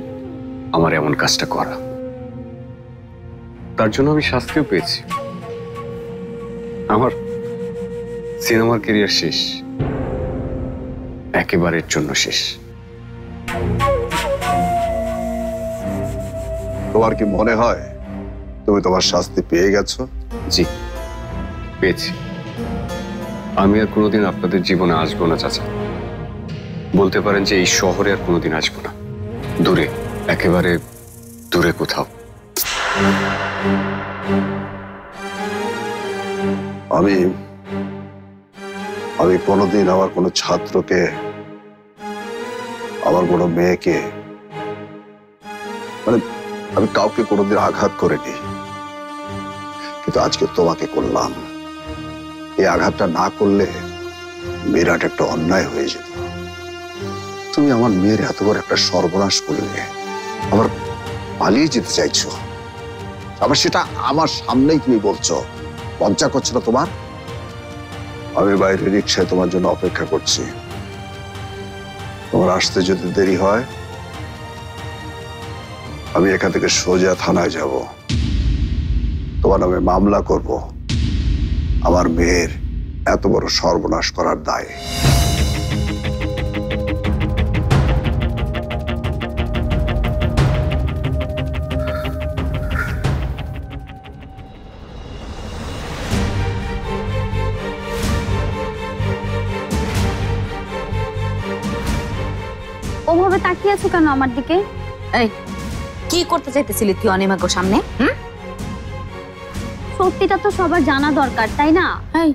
S6: আমার এমন কাজটা করা। তার জন্য আমি শাস্তিও পেয়েছি। আমার সিনেমার ক্যারিয়ার শেষ, একেবারের জন্য শেষ।
S1: তোমার কি মনে হয় তুমি তোমার শাস্তি পেয়ে গেছো?
S6: জি, পেয়েছি। আমি আর কোনোদিন আপনাদের জীবনে আসবো না চাচা। বলতে পারেন যে এই শহরে আর কোনোদিন আসবো না। দূরে, একেবারে দূরে কোথাও।
S1: আমি কোনোদিন আমার কোনো ছাত্রকে, আমার কোনো মেয়েকে, মানে আমি কাউকে কোনোদিন আঘাত করিনি, কিন্তু আজকে তোমাকে করলাম। এই আঘাতটা না করলে বিরাট একটা অন্যায় হয়ে যেত। তুমি আমার মেয়ের এত বড় একটা সর্বনাশ করলে, আবার পালিয়ে যেতে চাইছো, আবার সেটা আমার সামনেই তুমি বলছো। লজ্জা করছে না তোমার? আমি বাইরে রিক্সায় তোমার জন্য অপেক্ষা করছি। তোমার আসতে যদি দেরি হয় আমি এখান থেকে সোজা থানায় যাব, তোমার নামে মামলা করব আমার মেয়ের এত বড় সর্বনাশ করার দায়ে।
S15: ওভাবে তাকিয়ে আছো কেন আমার দিকে?
S12: এই কি করতে চাইতেছিলি তুই অনিমাকে সামনে?
S15: সত্যিটা তো সবার জানা দরকার, তাই না?
S12: এই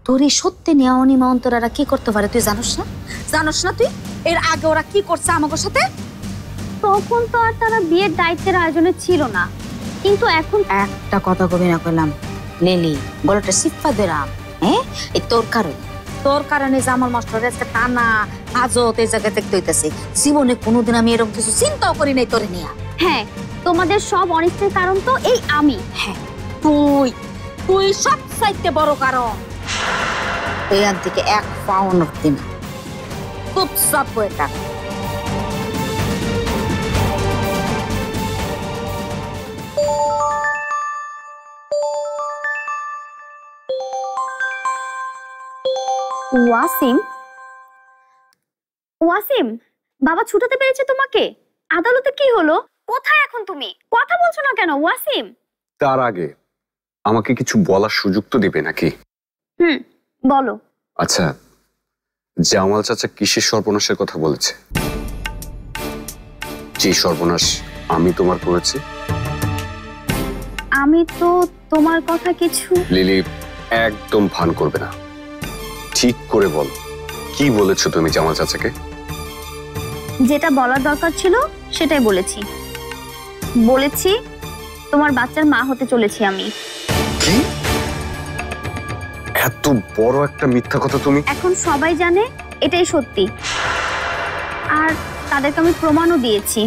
S12: তোর এই সত্যি নিয়ে অনিমা অন্তরারা কি করতে পারে তুই জানোস না? জানোস না তুই এর আগে ওরা কি করছে আমাদের সাথে?
S15: তখন তো আর তারা বিয়ের দায়িত্বের আয়োজনে ছিল না, কিন্তু এখন
S12: একটা কথা কবি না করলাম লিলি, গলাটা সিপ্পা দিলাম। হ্যাঁ, এই তোর কারণে যে আমার মাস্টারের আজকে টানা হাজত এই জায়গায় দেখতে হইতেছে। জীবনে কোনোদিন আমি এরকম কিছু চিন্তাও করি নাই তোরে নিয়ে।
S15: হ্যাঁ, তোমাদের সব অনিষ্টের কারণ তো এই আমি।
S12: হ্যাঁ, তুই সব চাইতে বড় কারণ। এখান থেকে এক পাও নড়তি না, চুপচাপ হয়ে থাক।
S15: ওয়াসিম, ওয়াসিম, বাবা ছুটাতে পেরেছে তোমাকে? আদালতে কি হলো? কোথায় এখন তুমি? কথা বলছো না কেন ওয়াসিম?
S6: তার আগে আমাকে কিছু বলার সুযোগ তো দিবে নাকি?
S15: বলো।
S6: আচ্ছা, জামাল চাচা কিসের সর্বনাশের কথা বলেছে? যে সর্বনাশ আমি তোমার করেছি।
S15: আমি তো তোমার কথা কিছু।
S6: লিলি,
S16: একদম ভান করবে না। ঠিক করে বল, কি বলেছো তুমি জামাল চাচাকে?
S15: যেটা বলার দরকার ছিল সেটাই বলেছি। বলেছি তোমার বাচ্চার মা হতে চলেছি আমি।
S16: কি? এত বড় একটা মিথ্যা কথা তুমি?
S15: এখন সবাই জানে এটাই সত্যি, আর তাদেরকে আমি প্রমাণও দিয়েছি।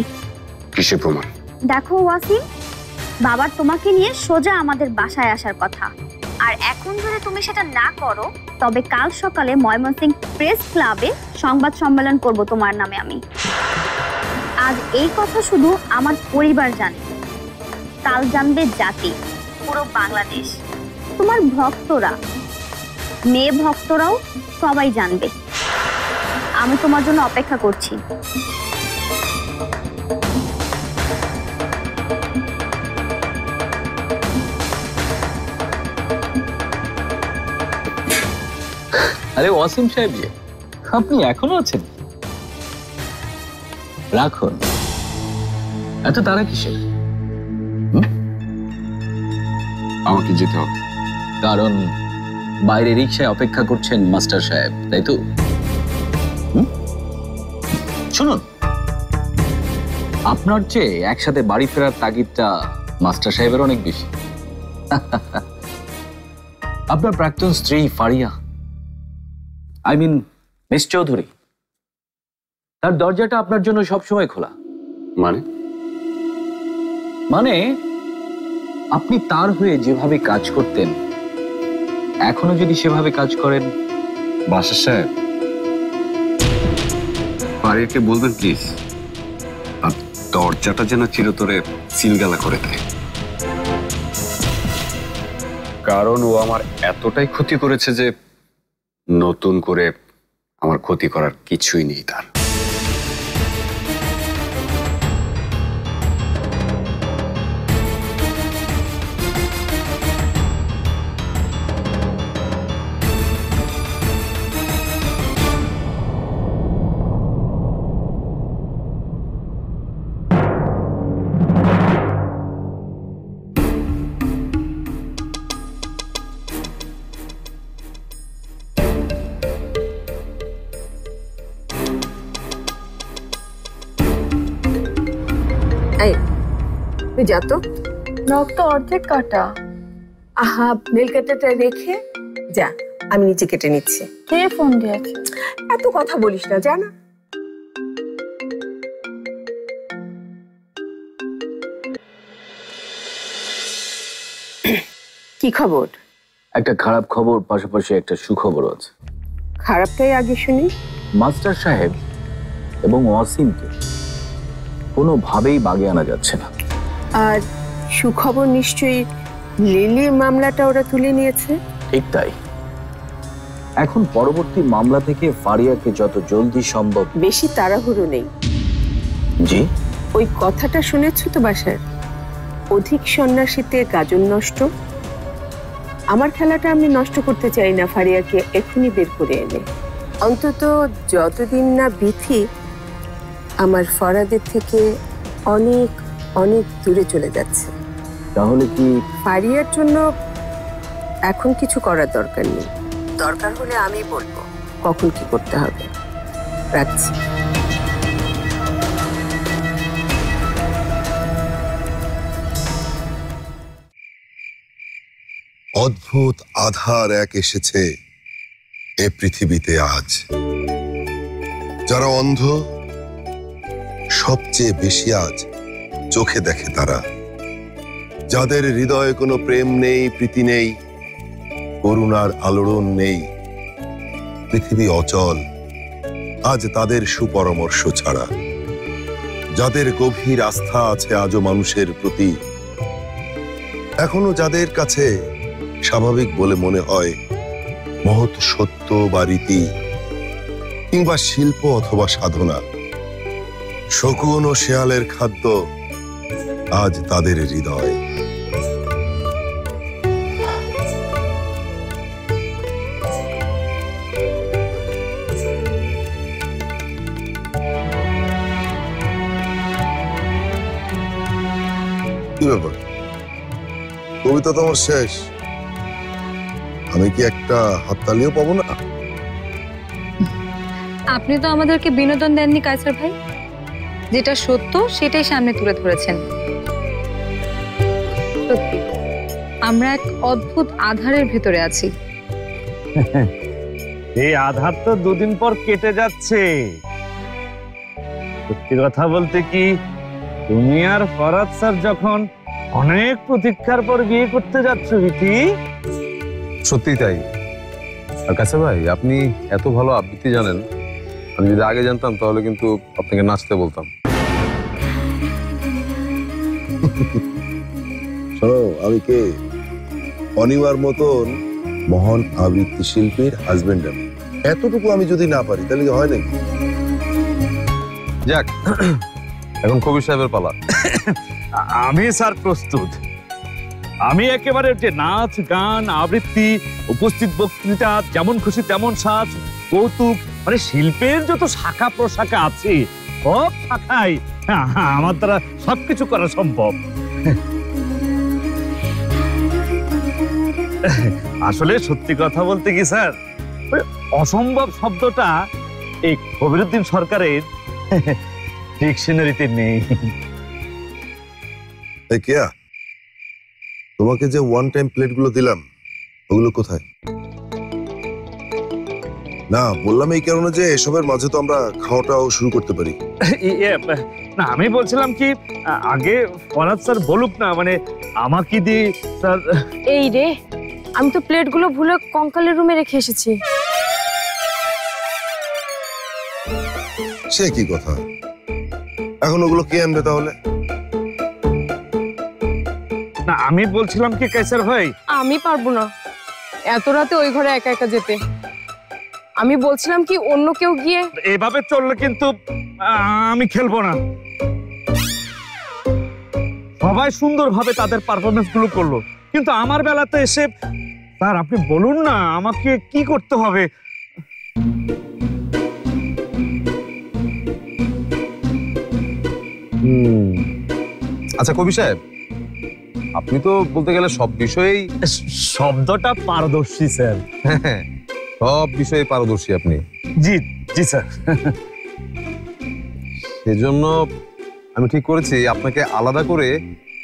S16: কিসের প্রমাণ?
S15: দেখো ওয়াসিম, বাবার তোমাকে নিয়ে সোজা আমাদের বাসায় আসার কথা, আর এখন যদি তুমি সেটা না করো তবে কাল সকালে ময়মনসিংহ প্রেস ক্লাবে সংবাদ সম্মেলন করব তোমার নামে আমি। আজ এই কথা শুধু আমার পরিবার জানে, কাল জানবে জাতি, পুরো বাংলাদেশ, তোমার ভক্তরা, মেয়ে ভক্তরাও সবাই জানবে। আমি তোমার জন্য অপেক্ষা করছি।
S3: আরে ওয়াসিম সাহেব যে, আপনি এখনো আছেন? রাখুন, এত তারা কিসের?
S16: আমাকে যেতে হবে,
S3: কারণ বাইরে রিকশায় অপেক্ষা করছেন মাস্টার সাহেব, তাই তো? শুনুন, আপনার চেয়ে একসাথে বাড়ি ফেরার তাগিদটা মাস্টার সাহেবের অনেক বেশি। আপনার প্রাক্তন স্ত্রী Fariya, I mean miss Chowdhury, তার দরজাটা আপনার জন্য সবসময় খোলা। মানে আপনি তার হয়ে যেভাবে কাজ করতেন, এখনো যদি সেভাবে কাজ করেন।
S16: বাসার সাহেব, ফারিয়াকে বলবেন প্লিজ, আর দরজাটা যেন চিরতরে সিলগালা করে দেয়, কারণ ও আমার এতটাই ক্ষতি করেছে যে নতুন করে আমার ক্ষতি করার কিছুই নেই তার।
S9: যা তো,
S2: নখ তো অর্ধেক কাটা।
S9: আহা, নেল কাটাটা রেখে যা, আমি নিচে কেটে নিচ্ছি।
S2: কে ফোন দিয়েছে?
S9: এত কথা বলিস না, জানা। কি খবর?
S3: একটা খারাপ খবর, পাশাপাশি একটা সুখবর আছে।
S9: খারাপটাই আগে শুনি।
S3: মাস্টার সাহেব এবং ওয়াসিমকে কোনোভাবেই বাগে আনা যাচ্ছে না।
S9: আর সুখবর নিশ্চয়ই লিলির মামলাটা ওরা তুলে নিয়েছে।
S3: ঠিক তাই। এখন পরবর্তী মামলা থেকে ফারিয়াকে যত জলদি সম্ভব।
S9: বেশি তাড়াহুড়ো নেই।
S3: জি?
S9: ওই কথাটা শুনেছ তো বাসার, অধিক সন্ন্যাসীতে গাজন নষ্ট। আমার খেলাটা আমি নষ্ট করতে চাই না ফারিয়াকে এখনই বের করে এনে। অন্তত যতদিন না বিথি আমার ফরাদের থেকে অনেক অনেক দূরে চলে যাচ্ছে।
S3: তাহলে কি
S9: ফারিয়ার জন্য এখন কিছু করার দরকার নেই। দরকার হলে আমি বলবো কখন কি করতে হবে। রাখছি।
S1: অদ্ভুত আধার এক এসেছে এ পৃথিবীতে আজ। যারা অন্ধ সবচেয়ে বেশি আজ চোখে দেখে তারা, যাদের হৃদয়ে কোনো প্রেম নেই, প্রীতি নেই, করুণার আলোড়ন নেই, পৃথিবী অচল আজ তাদের সুপরামর্শ ছাড়া, যাদের গভীর আস্থা আছে আজও মানুষের প্রতি, এখনো যাদের কাছে স্বাভাবিক বলে মনে হয় মহৎ সত্য বা রীতি কিংবা শিল্প অথবা সাধনা, শকুন ও শেয়ালের খাদ্য আজ তাদের হৃদয়। কি ব্যাপার, কবিতা তোমার শেষ? আমি কি একটা হাততালিও পাবো না?
S10: আপনি তো আমাদেরকে বিনোদন দেননি কায়সার ভাই, যেটা সত্য সেটাই সামনে তুলে ধরেছেন। সত্যি আমরা এক অদ্ভুত আধারের ভেতরে আছি।
S4: এই আধার তো দুদিন পর কেটে যাচ্ছে। সত্যি কথা বলতে কি, তুমি আর ফরাদ স্যার যখন অনেক প্রতীক্ষার পর বিয়ে করতে যাচ্ছ বিথি।
S6: সত্যি তাই। আর কাছে ভাই, আপনি এত ভালো আবৃত্তি জানেন, আমি যদি আগে জানতাম তাহলে কিন্তু আপনাকে নাচতে বলতাম।
S1: শোনো, আমি কে? অনিমার মতন মহান আবৃত্তি শিল্পীর হাজবেন্ড। আমি এতটুকু আমি যদি না পারি তাহলে কি হয় নাকি?
S6: যাক, এখন কবির সাহেবের পালা।
S4: আমি স্যার প্রস্তুত। আমি একেবারে যে নাচ গান আবৃত্তি উপস্থিত বক্তৃতা যেমন খুশি তেমন সাজ কৌতুক মানে শিল্পের যত শাখা প্রশাখা আছে সব শাখায় আমার দ্বারা সবকিছু করা সম্ভব। আসলে সত্যি কথা বলতে কি স্যার, ওই অসম্ভব শব্দটা এই কবিরুদ্দিন সরকারের ডিকশনারিতে নেই।
S1: কেয়া, তোমাকে যে ওয়ান টাইম প্লেট গুলো দিলাম ওগুলো কোথায়? না, বললাম এই কারণে যে এসবের মাঝে তো আমরা খাওয়াটাও শুরু করতে পারি।
S4: না, আমি বলছিলাম কি আগে ফরাদ স্যার বলুক না, মানে আমাকে দি স্যার।
S5: এই রে, আমি তো প্লেটগুলো ভুলে কঙ্কালের রুমে রেখে এসেছি।
S1: সে কি কথা? এখন ওগুলো কে আনবে তাহলে?
S4: না, আমি বলছিলাম কি কায়সার ভাই,
S5: আমি পারবো না এত রাতে ওই ঘরে একা একা যেতে। আমি বলছিলাম কি অন্য কেউ গিয়ে।
S4: এভাবে চললে কিন্তু আমি খেলবো না। সবাই সুন্দরভাবে তাদের পারফরমেন্স গুলো করলো, কিন্তু আমার বেলাতে এসে স্যার আপনি বলুন না আমাকে কি করতে হবে।
S6: আচ্ছা কবি সাহেব, আপনি তো বলতে গেলে সব বিষয়েই
S4: শব্দটা পারদর্শী স্যার।
S6: সব বিষয়ে পারদর্শী আপনি।
S4: জি জি স্যার।
S6: সেজন্য আমি ঠিক করেছি আপনাকে আলাদা করে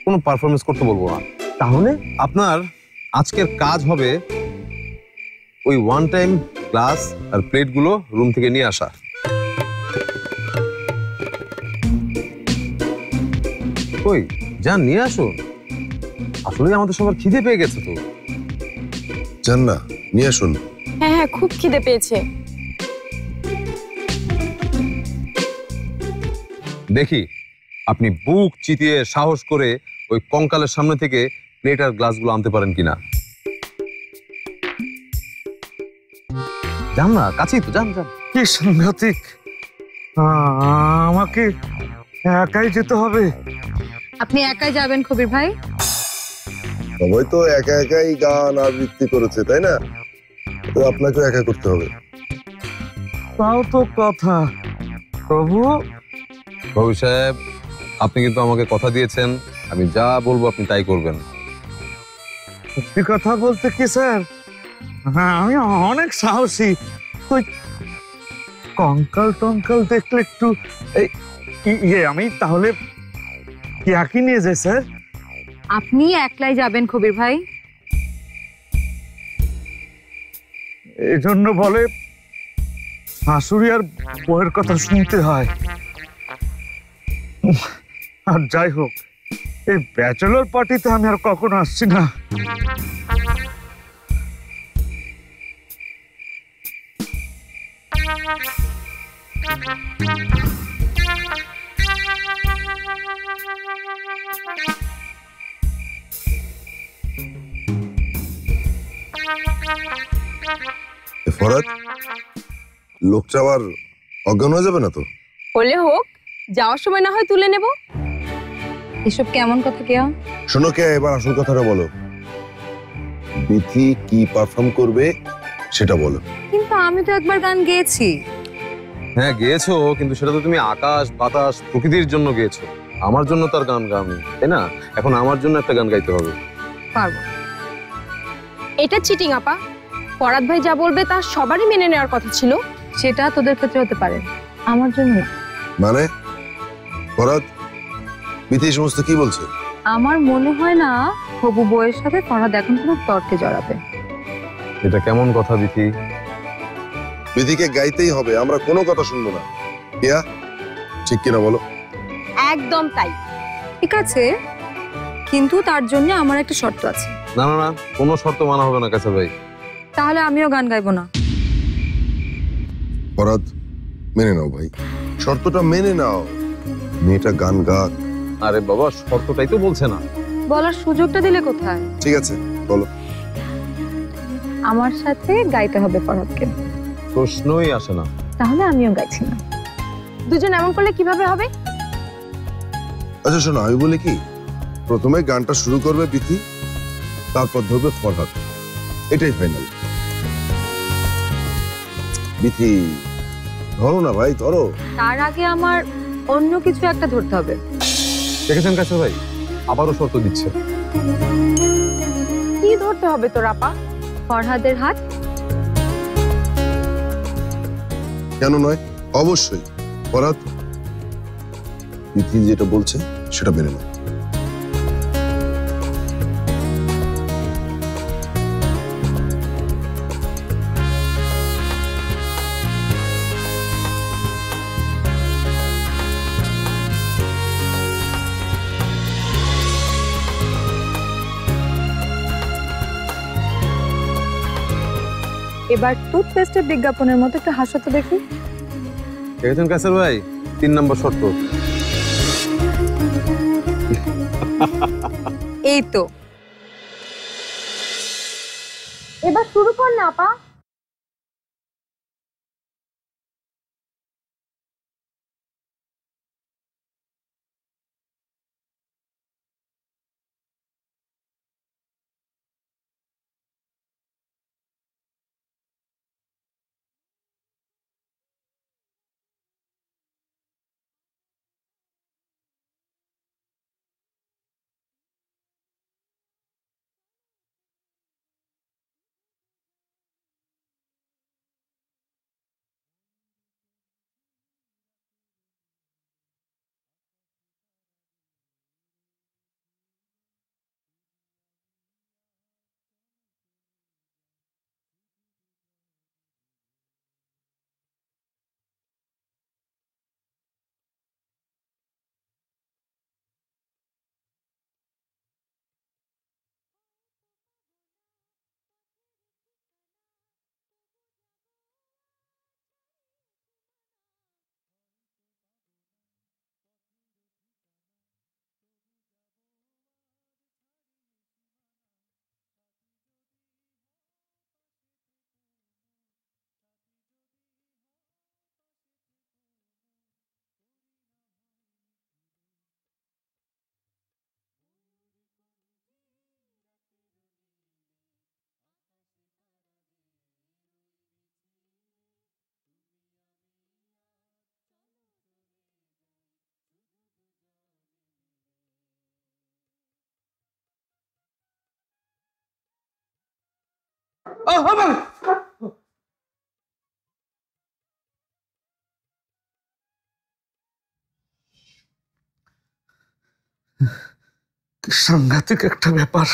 S6: কোনো পারফরমেন্স করতে বলবো না।
S4: তাহলে
S6: আপনার আজকের কাজ হবে ওই ওয়ান টাইম গ্লাস আর প্লেট গুলো রুম থেকে নিয়ে আসা। কই যান, নিয়ে আসুন। আসলে আমাদের সবার খিদে পেয়ে গেছে তো।
S1: জান না, নিয়ে আসুন।
S5: হ্যাঁ হ্যাঁ, খুব খিদে পেয়েছে।
S6: দেখি আপনি বুক চিতিয়ে সাহস করে ওই কঙ্কালের সামনে থেকে প্লেট আর গ্লাসগুলো আনতে পারেন কিনা। যান না, কাছেই তো, যান যান।
S4: কি সাংঘাতিক, আমাকে একাই যেতে হবে।
S10: আপনি একাই যাবেন কবির ভাই?
S1: সবাই তো একা একাই গান আবৃত্তি করেছে, তাই না? তো আপনাকেও একা করতে হবে।
S4: তাও তো কথা। প্রভু
S6: বাবু সাহেব, আপনি কিন্তু আমাকে কথা দিয়েছেন, আমি যা বলবো আপনি তাই করবেন।
S4: সত্যি কথা বলতে কি স্যার, হ্যাঁ আমি অনেক সাহসী। ওই কঙ্কাল টঙ্কাল দেখলে একটু আমি তাহলে কি নিয়ে যাই স্যার?
S10: আপনি একলাই যাবেন কবির ভাই?
S4: এই জন্য বলে শাশুড়ি আর বউয়ের কথা শুনতে হয়। আর যাই হোক, এই ব্যাচেলর পার্টিতে আমি আর কখনো আসছি না।
S1: ফরাদ, লোকটা আবার অজ্ঞান হয়ে যাবে না তো?
S5: হলে হোক, যাওয়ার সময় না হয় তুলে নেব।
S10: এসব কেমন কথা কেয়া?
S1: শোনো কে, এবার আসল কথাটা বলো। বিথি কি পারফর্ম করবে সেটা বলো।
S10: কিন্তু আমি তো একবার গান গেয়েছি।
S6: হ্যাঁ গেয়েছো, কিন্তু সেটা তো তুমি আকাশ বাতাস প্রকৃতির জন্য গেয়েছো, আমার জন্য তার গান গাওনি, তাই না? এখন আমার জন্য একটা গান গাইতে হবে।
S10: পারবো।
S5: এটা চিটিং আপা। ফরাদ ভাই যা বলবে তা সবারই মেনে নেওয়ার কথা ছিল।
S2: সেটা তোদের ক্ষেত্রে হতে পারে, আমার জন্য না।
S1: মানে ফরাদ, বিথি এই সমস্ত কি বলছে?
S2: আমার মনে হয় না হবু বউয়ের সাথে ফরাদ এখন কোনো তর্কে জড়াবে।
S6: এটা কেমন কথা বিথি?
S1: বিধিকে গাইতেই হবে, আমরা কোনো কথা শুনবো না। কেয়া, ঠিক কিনা বলো?
S5: একদম তাই।
S10: ঠিক আছে, কিন্তু তার জন্য আমার একটা শর্ত আছে।
S6: না না না, কোনো শর্ত মানা হবে না কাছে ভাই।
S10: তাহলে আমিও গান গাইবো না।
S1: ফরাদ, মেনে নাও ভাই, শর্তটা মেনে নাও। মেয়েটা গান গাক।
S6: আরে বাবা, শর্তটাই তো বলছে না।
S10: বলার সুযোগটা দিলে কোথায়?
S1: ঠিক আছে, বলো।
S10: আমার সাথে গাইতে হবে ফরাদকে।
S6: প্রশ্নই আসে না।
S10: তাহলে আমিও গাইছি না।
S5: দুজন এমন করলে কিভাবে হবে?
S1: আচ্ছা শোনো, আমি বলি কি, প্রথমে গানটা শুরু করবে বিথি, তারপর ধরবে ফরহাদ, এটাই ফাইনাল। বিথি ধরো না ভাই, ধরো।
S10: তার আগে আমার অন্য কিছু একটা ধরতে হবে।
S6: দেখেছেন কাছে ভাই, আবারও শর্ত দিচ্ছে।
S5: কি ধরতে হবে তোর আপা?
S10: ফরহাদের হাত।
S1: কেন নয়, অবশ্যই। ফরহাদ, বিথি যেটা বলছে সেটা মেনে নাও।
S10: এবার টুথপেস্টের বিজ্ঞাপনের মতো একটু হাসো তো দেখি।
S6: দেখেছেন কাছে ভাই, 3 নম্বর শর্ত।
S10: এই তো,
S5: এবার শুরু কর না আপা।
S4: সাংঘাতিক একটা ব্যাপার।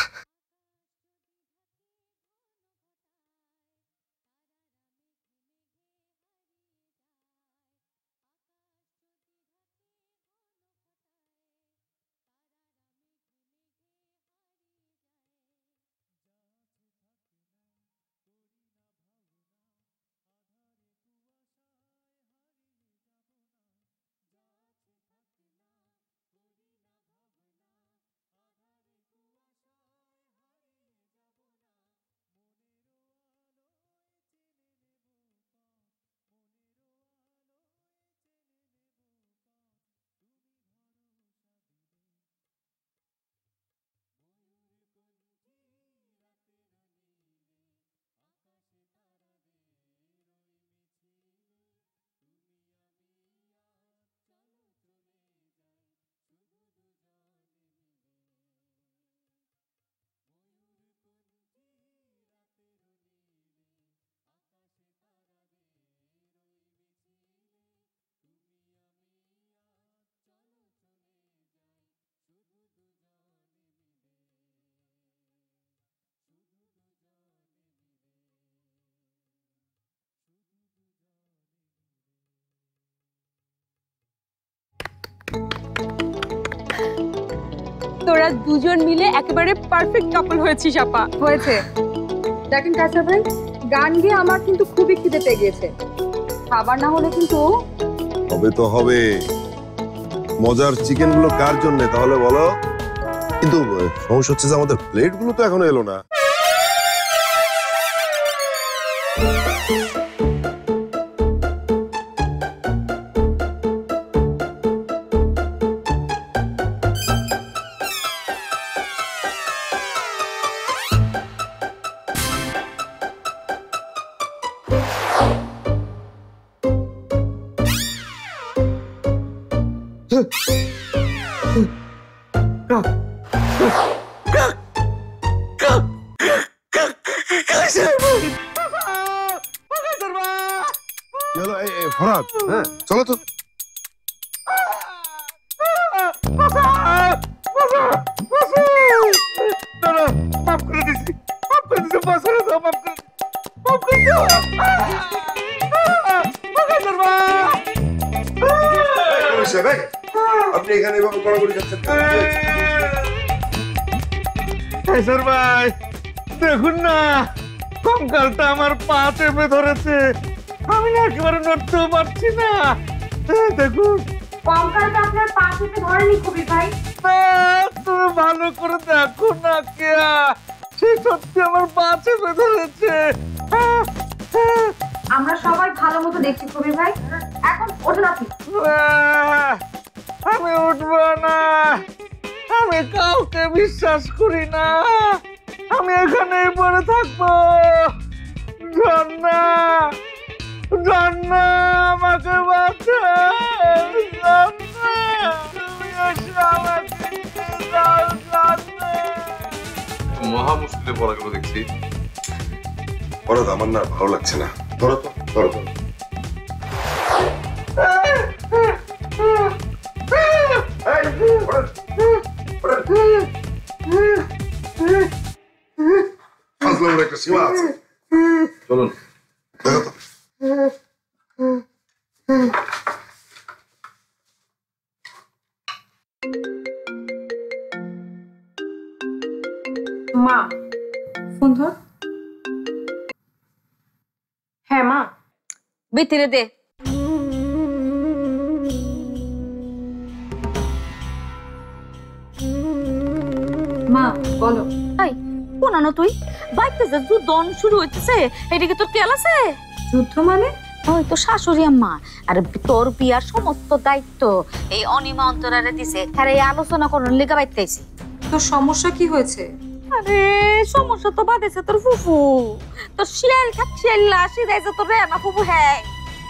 S5: তোরা দুজন মিলে একেবারে পারফেক্ট কাপল হয়েছিস আপা।
S10: হয়েছে। দেখেন কাসা ভাই, গান গিয়ে আমার কিন্তু খুবই খিদে পেয়ে গিয়েছে। খাবার না হলে কিন্তু
S1: হবে তো হবে। মজার চিকেন গুলো কার জন্য তাহলে বলো? কিন্তু সমস্যা হচ্ছে যে আমাদের প্লেট গুলো তো এখনো এলো না। ফরহাদ, হ্যাঁ চলো তো। আপনি এখানে
S4: ভাই দেখুন না, কঙ্কালটা আমার পা চেপে ধরেছে, আমি না একেবারে নড়তেও পারছি না। দেখুন
S10: কঙ্কালটা আপনার পা চেপে ধরেনি কবির ভাই।
S4: তুমি ভালো করে দেখো না কেয়া, সে সত্যি আমার পা চেপে ধরেছে।
S10: আমরা সবাই ভালো মতো দেখছি কবির ভাই, এখন ওঠেন আপনি।
S4: আমি উঠবো না, আমি কাউকে বিশ্বাস করি না, আমি এখানেই পড়ে থাকবো। ঝর্ণা, ঝর্ণা আমাকে বাঁচাও, ঝর্ণা তুমি এসে আমাকে নিয়ে যাও, ঝর্ণা।
S6: মহা মুশকিলে পড়া গেল দেখছি।
S1: ফরহাদ, আমার না ভালো লাগছে না। ধরো তো, ধরো তো। একটা সীমা আছে।
S6: চলুন।
S1: দেখো তো।
S10: মা ফোন ধর। হ্যাঁ মা।
S12: ভিতরে দে।
S10: মা বলো।
S12: এই কোন আনো তুই? বাইতে যে যুদ্ধ শুরু হইতেছে, এদিকে তোর খেয়াল আছে?
S10: যুদ্ধ মানে?
S12: ওই তো শাশুড়ি আম্মা আর তোর বিয়ার সমস্ত দায়িত্ব এই অনিমা অন্তরারে দিছে। আর এই আলোচনা করার লেগে বাইতেছি।
S10: তোর সমস্যা কি হয়েছে?
S12: আরে সমস্যা তো বাদেছে তোর ফুফু, তোর শিয়াল খাচ্ছিলা সিরাইছে তোর রে না ফুফু। হ্যাঁ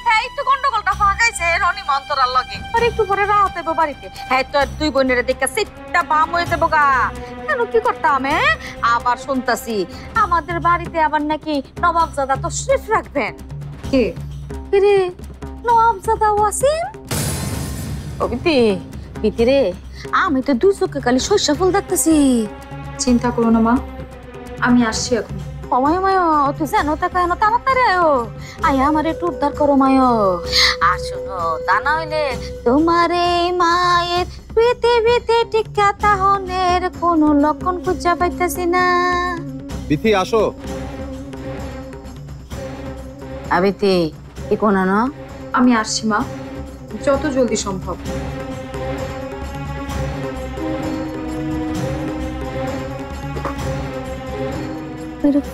S12: হ্যাঁ, একটু গন্ডগোলটা ফাঁকাইছে রনিমা অন্তরার লগে। আর একটু পরে রাত হইব বাড়িতে। হ্যাঁ তোর দুই বোনের দেখে সিটটা বাম হয়ে যাবো গা। কেন কি করতাম? আবার শুনতাছি আমাদের বাড়িতে আবার নাকি নবাবজাদা তো শ্রীফ রাখবেন।
S10: কে
S12: রে? নবাবজাদা ওয়াসিম। ও বিতি, বিতি রে, আমি তো দুই চোখে খালি সর্ষা ফুল দেখতেছি।
S10: চিন্তা করো না মা, আমি আসছি এখন।
S12: মায় মায় তুই জানো তা কেন তাড়াতাড়ি আয়ো, আয়া আমার একটু উদ্ধার করো মায়। আর শোনো, তা না হইলে তোমার এই মায়ের পৃথিবীতে টিকা তাহনের কোনো লক্ষণ খুঁজা পাইতেছি না।
S6: বিথি আসো।
S12: আবিতি কি কোন না?
S10: আমি আসছি মা, যত জলদি সম্ভব।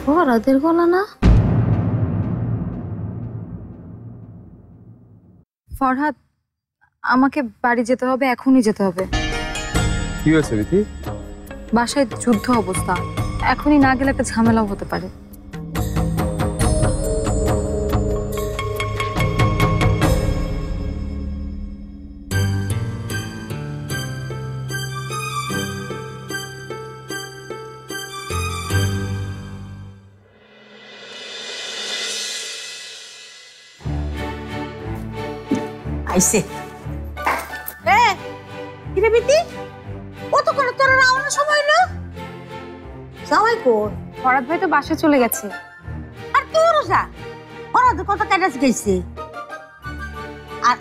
S12: ফরহাদের গলা না?
S10: ফরহাদ, আমাকে বাড়ি যেতে হবে, এখনই যেতে হবে।
S6: কি হয়েছে বিথি?
S10: বাসায় যুদ্ধ অবস্থা, এখনই না গেলে একটা ঝামেলাও হতে পারে।
S14: আইছে এ কিরে বিতি, কতক্ষণ তোর রাওয়ানোর সময় হলো? জামাই কোন?
S10: ফরহাদ ভাই তো বাসায় চলে গেছে।
S14: আর তোর যা ফরহাদ কত কাটাস গেছে। আর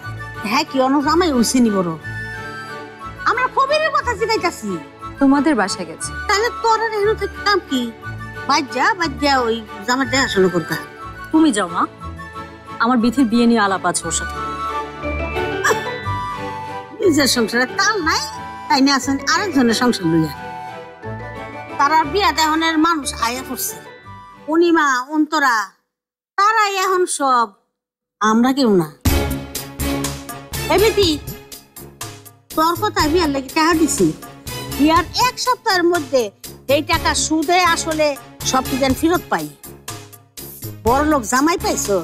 S14: হ্যাঁ কি অন জামাই উসিনি বড়, আমরা কবিরের কথা জিগাইতাছি।
S10: তোমাদের বাসায় গেছে।
S14: তাহলে তোর আর এখানে থেকে কাম কি? বাদ যা ওই জামার দেখাশোনা করতে।
S17: তুমি যাও মা, আমার বিথির বিয়ে নিয়ে আলাপ আছে ওর সাথে।
S14: নিজের সংসারে তাল নাই, তাই না আছেন আরেকজনের সংসার লইয়া। তারা বিয়া দেহনের মানুষ আয়া করছে, পূর্ণিমা অন্তরা তারাই এখন সব, আমরা কেউ না। এমনি তোর কথা বিয়ার লেগে টাকা দিছি, বিয়ার 1 সপ্তাহের মধ্যে এই টাকা সুদে আসলে সব কি যেন ফেরত পাই। বড় লোক জামাই পাইছো,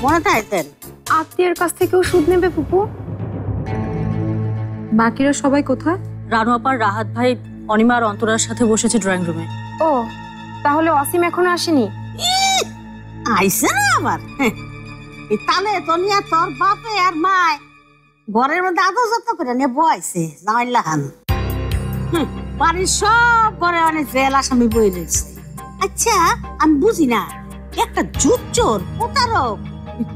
S14: মনে থাকে?
S5: আত্মীয়ের কাছ থেকেও সুদ নেবে ফুপু? বাকিরা সবাই কোথায়?
S17: রানু আপার রাহাত ভাই অনিমা আর অন্তরার সাথে বসেছে ড্রয়িং রুমে।
S5: ও, তাহলে অসীম এখনো আসেনি?
S14: আইসে না আবার, তাহলে তো নিয়ে তোর বাপে আর মায় ঘরের মধ্যে আদর যত্ন করে নিয়ে বইছে জামাইল্লাহান। বাড়ির সব ঘরে অনেক জেল আসামি বই রয়েছে। আচ্ছা আমি বুঝি না, একটা জুচ্চোর প্রতারক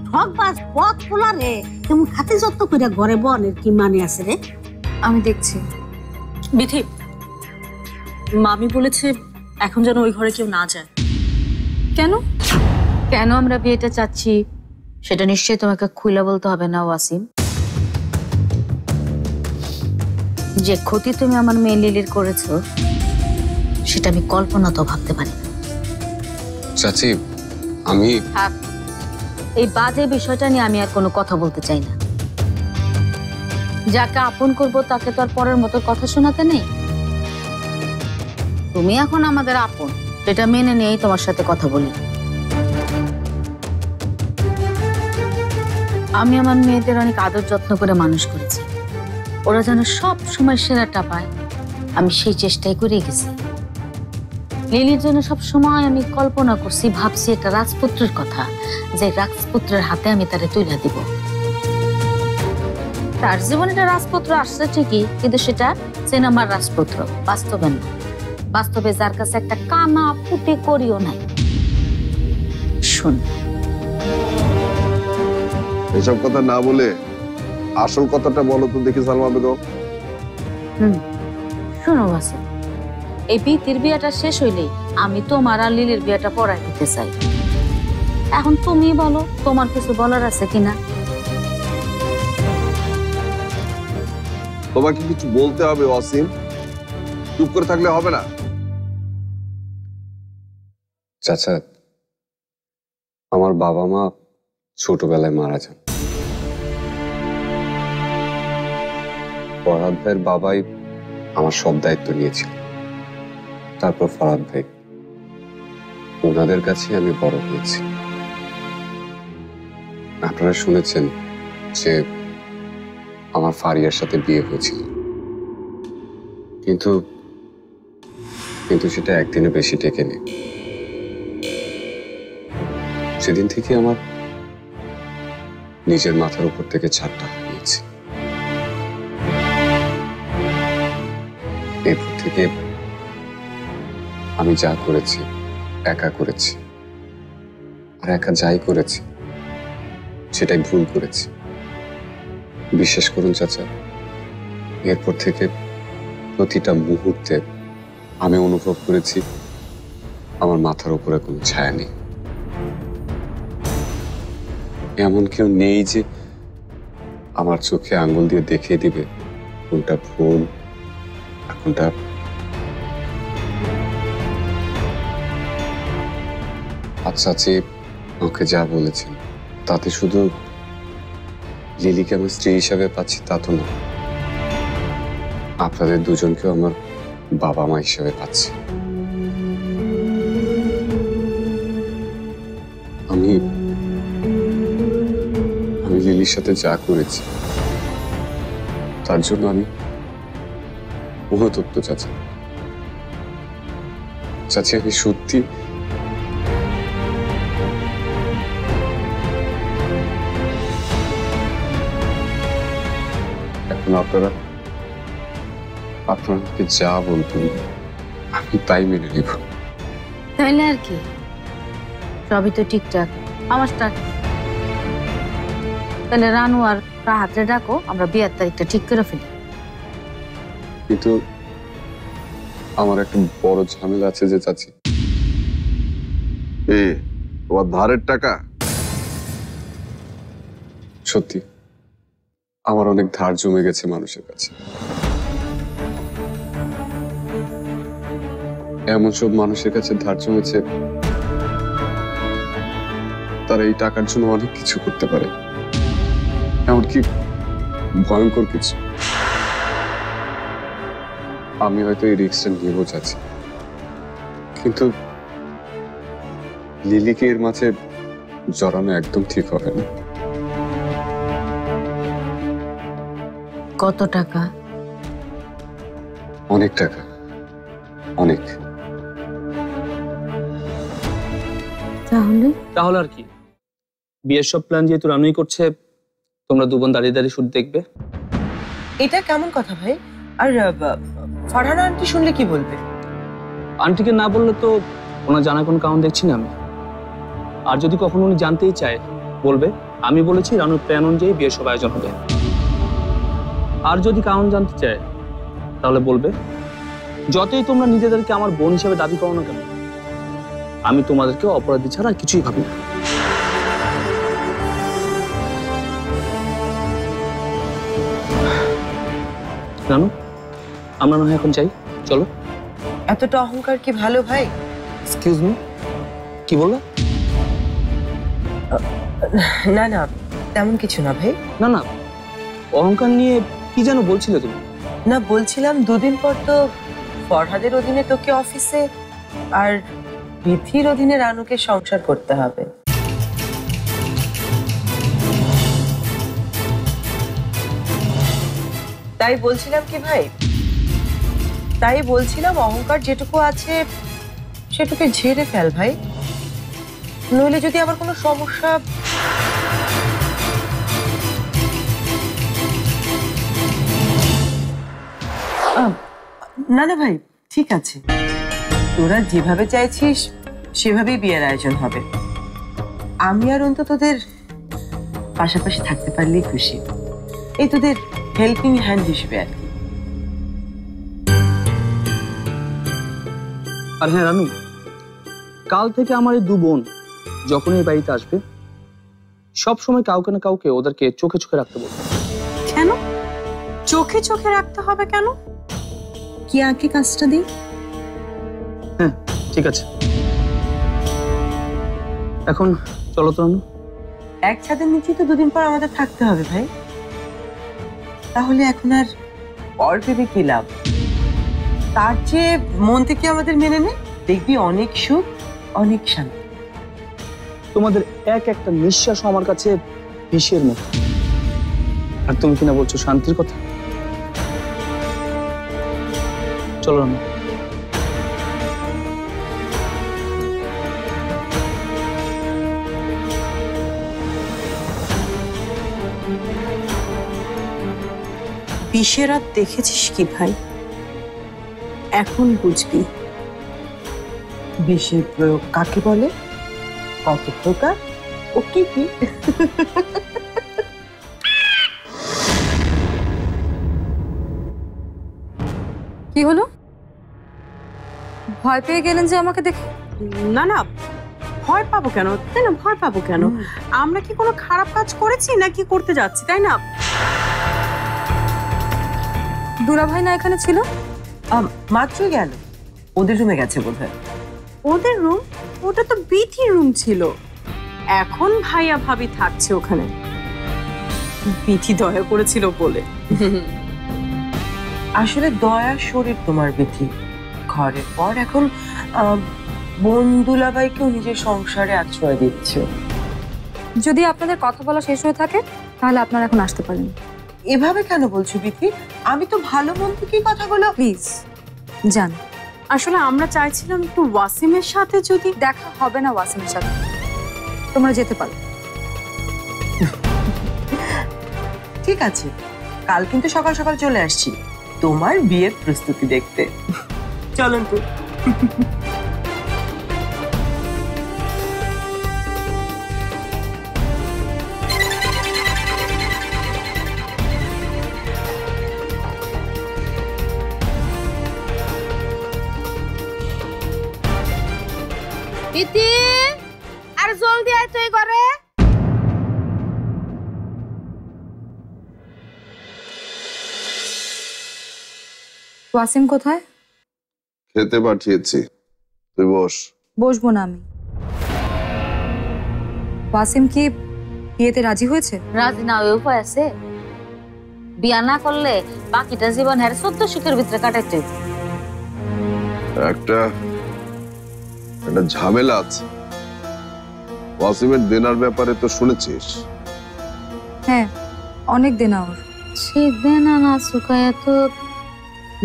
S14: ঠকবাজ পথ পোলারে তেমন খাতে যত্ন করে ঘরে বনের কি মানে আছে রে?
S5: আমি দেখছি।
S17: বিথি, মামি বলেছে এখন যেন ওই ঘরে কেউ না যায়।
S5: কেন?
S12: কেন আমরা বিয়েটা চাচ্ছি সেটা নিশ্চয়ই তোমাকে খুলে বলতে হবে না ওয়াসিম। যে ক্ষতি তুমি আমার মেয়ে লিলির করেছো সেটা আমি কল্পনা তো ভাবতে পারি না।
S16: চাচি, আমি
S12: থাক, এই বাজে বিষয়টা নিয়ে আমি আর কোনো কথা বলতে চাই না। যাকে আপন করবো তাকে তো আর পরের মতো কথা শোনাতে নেই। তুমি এখন আমাদের আপন, সেটা মেনে নিয়েই তোমার সাথে কথা বলি। আমি আমার মেয়েদের অনেক আদর যত্ন করে মানুষ করেছি, ওরা যেন সব সময় সেরাটা পায় আমি সেই চেষ্টাই করে গেছি। লিলির জন্য সব সময় আমি কল্পনা করছি, ভাবছি একটা রাজপুত্রের কথা, যে রাজপুত্রের হাতে আমি তারে তুলে দিব। তার জীবনে একটা রাজপুত্র আসছে ঠিকই, কিন্তু সেটা সিনেমার রাজপুত্র, বাস্তবে না। বাস্তবে যার কাছে একটা কানা ফুটে করিও নাই। শুন,
S1: এসব কথা না বলে আসল কথাটা বলো তো দেখি সালমা বেগম।
S12: শোনো ওয়াসিম, এই বিতির বিয়েটা শেষ হইলেই আমি তোমার আর লিলির বিয়েটা পড়াই দিতে চাই। এখন তুমি বলো তোমার কিছু বলার আছে কিনা?
S1: তোমাকে কিছু বলতে হবে ওয়াসিম, চুপ করে থাকলে হবে না।
S16: চাচা, আমার বাবা মা ছোটবেলায় মারা যান। ফরহাদ ভাইয়ের বাবাই আমার সব দায়িত্ব নিয়েছিল। তারপর ফরহাদ ভাই, ওনাদের কাছে আমি বড় হয়েছি। আপনারা শুনেছেন যে আমার ফারিয়ার সাথে বিয়ে হয়েছিল, কিন্তু সেটা একদিনে বেশি টেকেনি। সেদিন থেকে আমার নিজের মাথার উপর থেকে ছাদটা হারিয়েছি। এরপর থেকে আমি যা করেছি একা করেছি, আর একা যাই করেছি সেটাই ভুল করেছি। বিশ্বাস করুন চাচা, এরপর থেকে প্রতিটা মুহূর্তে আমি অনুভব করেছি আমার মাথার উপরে কোনো ছায়া নেই। এমন কেউ নেই যে আমার চোখে আঙ্গুল দিয়ে দেখিয়ে দিবে কোনটা ভুল আর কোনটা। আচ্ছা, ওকে যা বলেছেন তাতে শুধু লিলিকে আমার স্ত্রী হিসাবে পাচ্ছি তা তো না, আপনাদের দুজনকেও আমার বাবা মা হিসাবে পাচ্ছি। আমি লিলির সাথে যা করেছি তার জন্য আমি অনুতপ্ত চাচা। আমি সত্যি এখন আপনারা আমাকে যা বলতেন আমি তাই মেনে নিব।
S12: তাইলে আর কি, সবই তো ঠিকঠাক। আমার তাহলে রানু আর রাহাতরে ডাকো, আমরা বিয়ের তারিখটা ঠিক করে ফেলি।
S16: কিন্তু আমার একটা বড় ঝামেলা আছে যে চাচি।
S1: তোমার ধারের টাকা?
S16: সত্যি আমার অনেক ধার জমে গেছে মানুষের কাছে। এমন সব মানুষের কাছে ধার জমেছে, তারা এই টাকার জন্য অনেক কিছু করতে পারে, এমনকি ভয়ঙ্কর কিছু। আমি হয়তো এই রিস্কটা নিয়ে চাচ্ছি, কিন্তু লিলিকে এর মাঝে জড়ানো একদম ঠিক হবে না।
S9: কত টাকা?
S16: অনেক টাকা, অনেক।
S18: তাহলে আর কি, বিয়ের সব প্ল্যান যেহেতু রানুই করছে, তোমরা দু বোন দাঁড়িয়ে দাঁড়িয়ে শুট দেখবে।
S13: এটা কেমন কথা ভাই? আর ফারহানা আন্টি শুনলে কি বলবে?
S18: আন্টিকে না বললে তো ওনার জানা কোনো কারণ দেখছি না আমি। আর যদি কখনো উনি জানতেই চায়, বলবে আমি বলেছি রানুর প্ল্যান অনুযায়ী বিয়ের সব আয়োজন হবে। আর যদি কারণ জানতে চায় তাহলে বলবে যতই তোমরা নিজেদেরকে আমার বোন হিসেবে দাবি করো না কেন, আমি তোমাদেরকে অপরাধী ছাড়া আর কিছুই ভাবি না। রানু, আমরা না হয় এখন যাই, চলো।
S13: এতটা অহংকার কি ভালো ভাই?
S18: এক্সকিউজ মি, কি বললা?
S13: না না, তেমন কিছু না ভাই।
S18: না না, অহংকার নিয়ে কি যেন বলছিলে তুমি?
S13: না, বলছিলাম দুদিন পর তো ফরহাদের অধীনে তোকে অফিসে আর বিথির অধীনে রানুকে সংসার করতে হবে। তাই বলছিলাম কি ভাই, তাই বলছিলাম অহংকার যেটুকু আছে সেটুকু ঝেড়ে ফেল ভাই, নইলে যদি আবার কোনো সমস্যা। না না ভাই, ঠিক আছে, তোরা যেভাবে চাইছিস সেভাবেই বিয়ের আয়োজন হবে। আমি আর অন্তত তোদের পাশাপাশি থাকতে পারলেই খুশি, এই তোদের হেল্পিং হ্যান্ড হিসেবে আর কি।
S18: আর হ্যাঁ রানু, কাল থেকে আমার এই দু বোন যখন এই বাড়িতে আসবে সব সময় কাউকে না কাউকে ওদেরকে চোখে চোখে রাখতে বলবো।
S17: কেন চোখে চোখে রাখতে হবে কেন? কি আগে কাজটা দিই?
S18: হ্যাঁ ঠিক আছে, এখন চলো তো রানু।
S13: এক ছাদের নিচে তো দুদিন পর আমাদের থাকতে হবে ভাই, তাহলে এখন আর পর ভেবে কি লাভ? তার চেয়ে মন থেকে আমাদের মেনে নে, দেখবি অনেক সুখ, অনেক শান্তি।
S18: তোমাদের এক একটা নিঃশ্বাস আমার কাছে বিষের মতো, আর তুমি কিনা বলছো শান্তির কথা। চলো রানু।
S17: বিষের রাত দেখেছিস কি ভাই? এখন বুঝবি
S13: বিষের প্রয়োগ কাকে বলে, কত প্রকার, ও কি কি।
S10: কি হলো? ভয় পেয়ে গেলেন যে আমাকে দেখে?
S17: না না, ভয় পাবো কেন? তাই না, ভয় পাবো কেন? আমরা কি কোনো খারাপ কাজ করেছি নাকি করতে যাচ্ছি, তাই না?
S10: দুলাভাই না এখানে ছিল?
S13: মাত্রই গেল, ওদের রুমে গেছে বোধহয়।
S17: ওদের রুম? ওটা তো বিথির রুম ছিল। এখন ভাইয়া ভাবি থাকছে ওখানে, বিথি দয়া করেছিল বলে।
S13: আসলে দয়ার শরীর তোমার বিথি, ঘরের পর এখন বোন দুলাভাইকেও নিজের সংসারে আশ্রয় দিচ্ছে।
S10: যদি আপনাদের কথা বলা শেষ হয়ে থাকে তাহলে আপনারা এখন আসতে পারেন।
S13: এভাবে কেন বলছো বিথি? আমি তো ভালো মন থেকেই কথাগুলো।
S10: প্লিজ যান।
S17: আসলে আমরা চাইছিলাম একটু ওয়াসিমের সাথে যদি
S10: দেখা হবে না। ওয়াসিমের সাথে তোমরা যেতে পারো।
S13: ঠিক আছে, কাল কিন্তু সকাল সকাল চলে আসছি তোমার বিয়ের প্রস্তুতি দেখতে। চলুন তো।
S12: ইতি আর জলদি আয় তুই করে।
S10: ওয়াসিম কোথায়?
S1: খেতে পাঠিয়েছি, তুই বস।
S10: বসবো না আমি। ওয়াসিম কি বিয়েতে রাজি হয়েছে?
S12: রাজি না হয়ে উপায় আছে? বিয়া না করলে বাকিটা জীবন হের 14 সুখের ভিতরে কাটাইতে হইবে।
S1: একটা ঝামেলা আছে ওয়াসিমের দেনার ব্যাপারে, তো শুনেছিস?
S10: হ্যাঁ, অনেক দেনা ওর।
S12: সে দেনা না চুকায় তো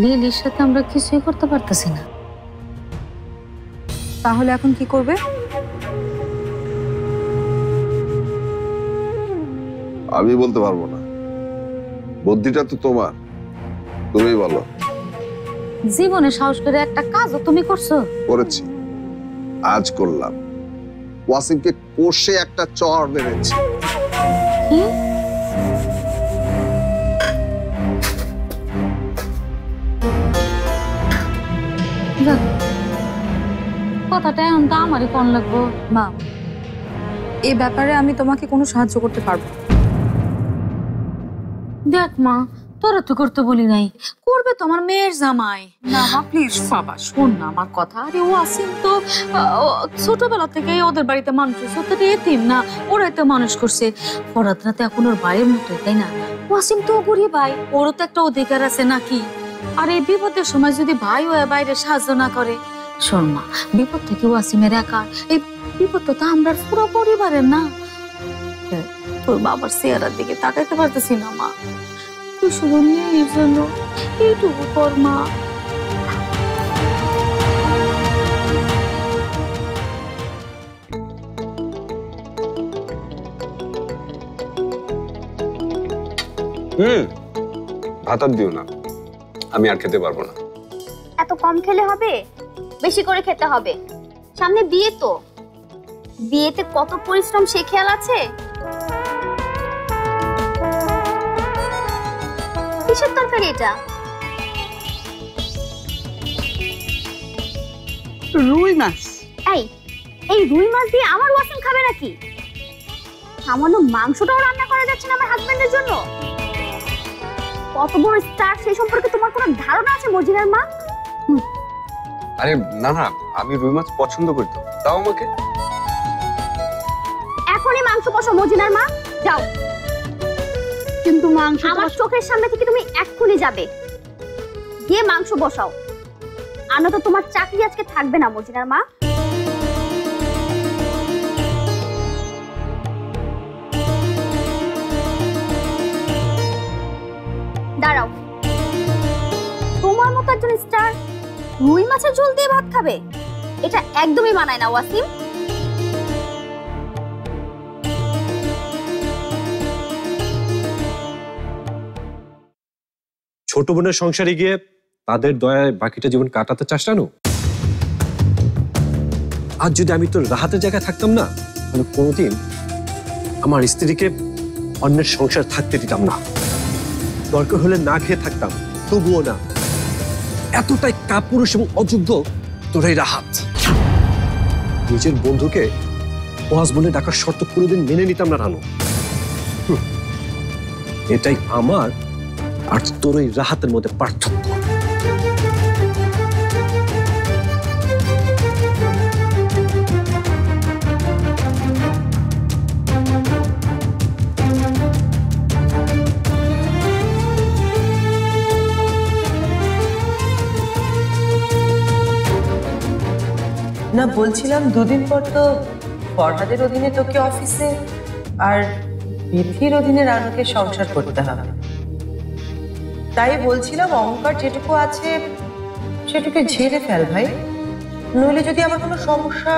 S12: লিলির সাথে আমরা কিছুই করতে পারতেছি না।
S10: তাহলে এখন কি করবে?
S1: আমি বলতে পারবো না, বুদ্ধিটা তো তোমার, তুমি বলো।
S12: জীবনে সাহস করে একটা কাজও তুমি করছো?
S1: করেছি, আজ করলাম। ওয়াসিমকে কষে একটা চড় মেরেছি।
S12: কি? কথাটা এখন তো আমারই কোন লাগবো।
S10: মা, এই ব্যাপারে আমি তোমাকে কোনো সাহায্য করতে পারবো।
S12: দেখ মা, তোরা তো করতে বলি নাই, করবে তো আমার মেয়ের জামাই।
S10: না মা প্লিজ।
S12: বাবা শোন না আমার কথা। আরে ও আসিম তো ছোটবেলা থেকে ওদের বাড়িতে মানুষ হয়েছে, তো এতিম না, ওরাই তো মানুষ করছে। পড়াশোনা তো এখন ওর ভাইয়ের মতোই, তাই না? ওয়াসিম তো গরিব ভাই, ওরও তো একটা অধিকার আছে নাকি? আর এই বিপদের সময় যদি ভাই ও বাইরে সাহায্য না করে, শোন মা, বিপদ থেকে ওয়াসিমের একা, এই বিপদ তো আমরা পুরো পরিবারের না। তোর বাবার চেহারার দিকে তাকাইতে পারতেছি না মা, তুই শুধু নিয়ে জন্য এইটুকু কর মা।
S16: ভাত আর দিও না, আমি আর খেতে পারবো না।
S15: এত কম খেলে হবে, বেশি করে খেতে হবে। সামনে বিয়ে তো, বিয়েতে কত পরিশ্রম সে খেয়াল আছে? কিসের তরকারি এটা?
S14: রুই মাছ।
S15: এই রুই মাছ দিয়ে আমার ওয়াসিম খাবে নাকি? সামান্য মাংসটাও রান্না করা যাচ্ছে না আমার হাজবেন্ডের জন্য? কত বড় স্টার সেই সম্পর্কে তোমার কোনো ধারণা আছে মর্জিনার মা?
S16: আরে না না, আমি রুই মাছ পছন্দ করি, তো দাও আমাকে।
S15: এখনই মাংস কষো মর্জিনার মা, যাও।
S14: কিন্তু মাংস
S15: আমার চোখের সামনে থেকে তুমি এক্ষুনি যাবে, গিয়ে মাংস বসাও। আনো তো তোমার চাকরি আজকে থাকবে না মর্জিনার মা। দাঁড়াও, তোমার মতো একজন স্টার রুই মাছের ঝোল দিয়ে ভাত খাবে? এটা একদমই মানায় না ওয়াসিম।
S8: ছোট বোনের সংসারে গিয়ে তাদের দয়ায় বাকিটা জীবন কাটাতে চাস না? আজ যদি আমি তোর রাহাতের জায়গায় থাকতাম না, তাহলে কোনোদিন আমার স্ত্রীকে অন্যের সংসার থাকতে দিতাম না। দরকার হলে না খেয়ে থাকতাম, তবুও না। এতটাই কাপুরুষ এবং অযোগ্য তোর এই রাহাত। নিজের বন্ধুকে ওয়াজ বলে ডাকার শর্ত কোনোদিন মেনে নিতাম না রানু। এটাই আমার আর তোর এই রাহাতের মধ্যে পার্থক্য।
S13: না, বলছিলাম দুদিন পর তো ফরহাদের অধীনে তোকে অফিসে আর বিধির অধীনে রানুকে সংসার করতে হবে। তাই বলছিলাম অহংকার যেটুকু আছে সেটুকু ঝেড়ে ফেল ভাই, নইলে যদি আমার কোনো সমস্যা।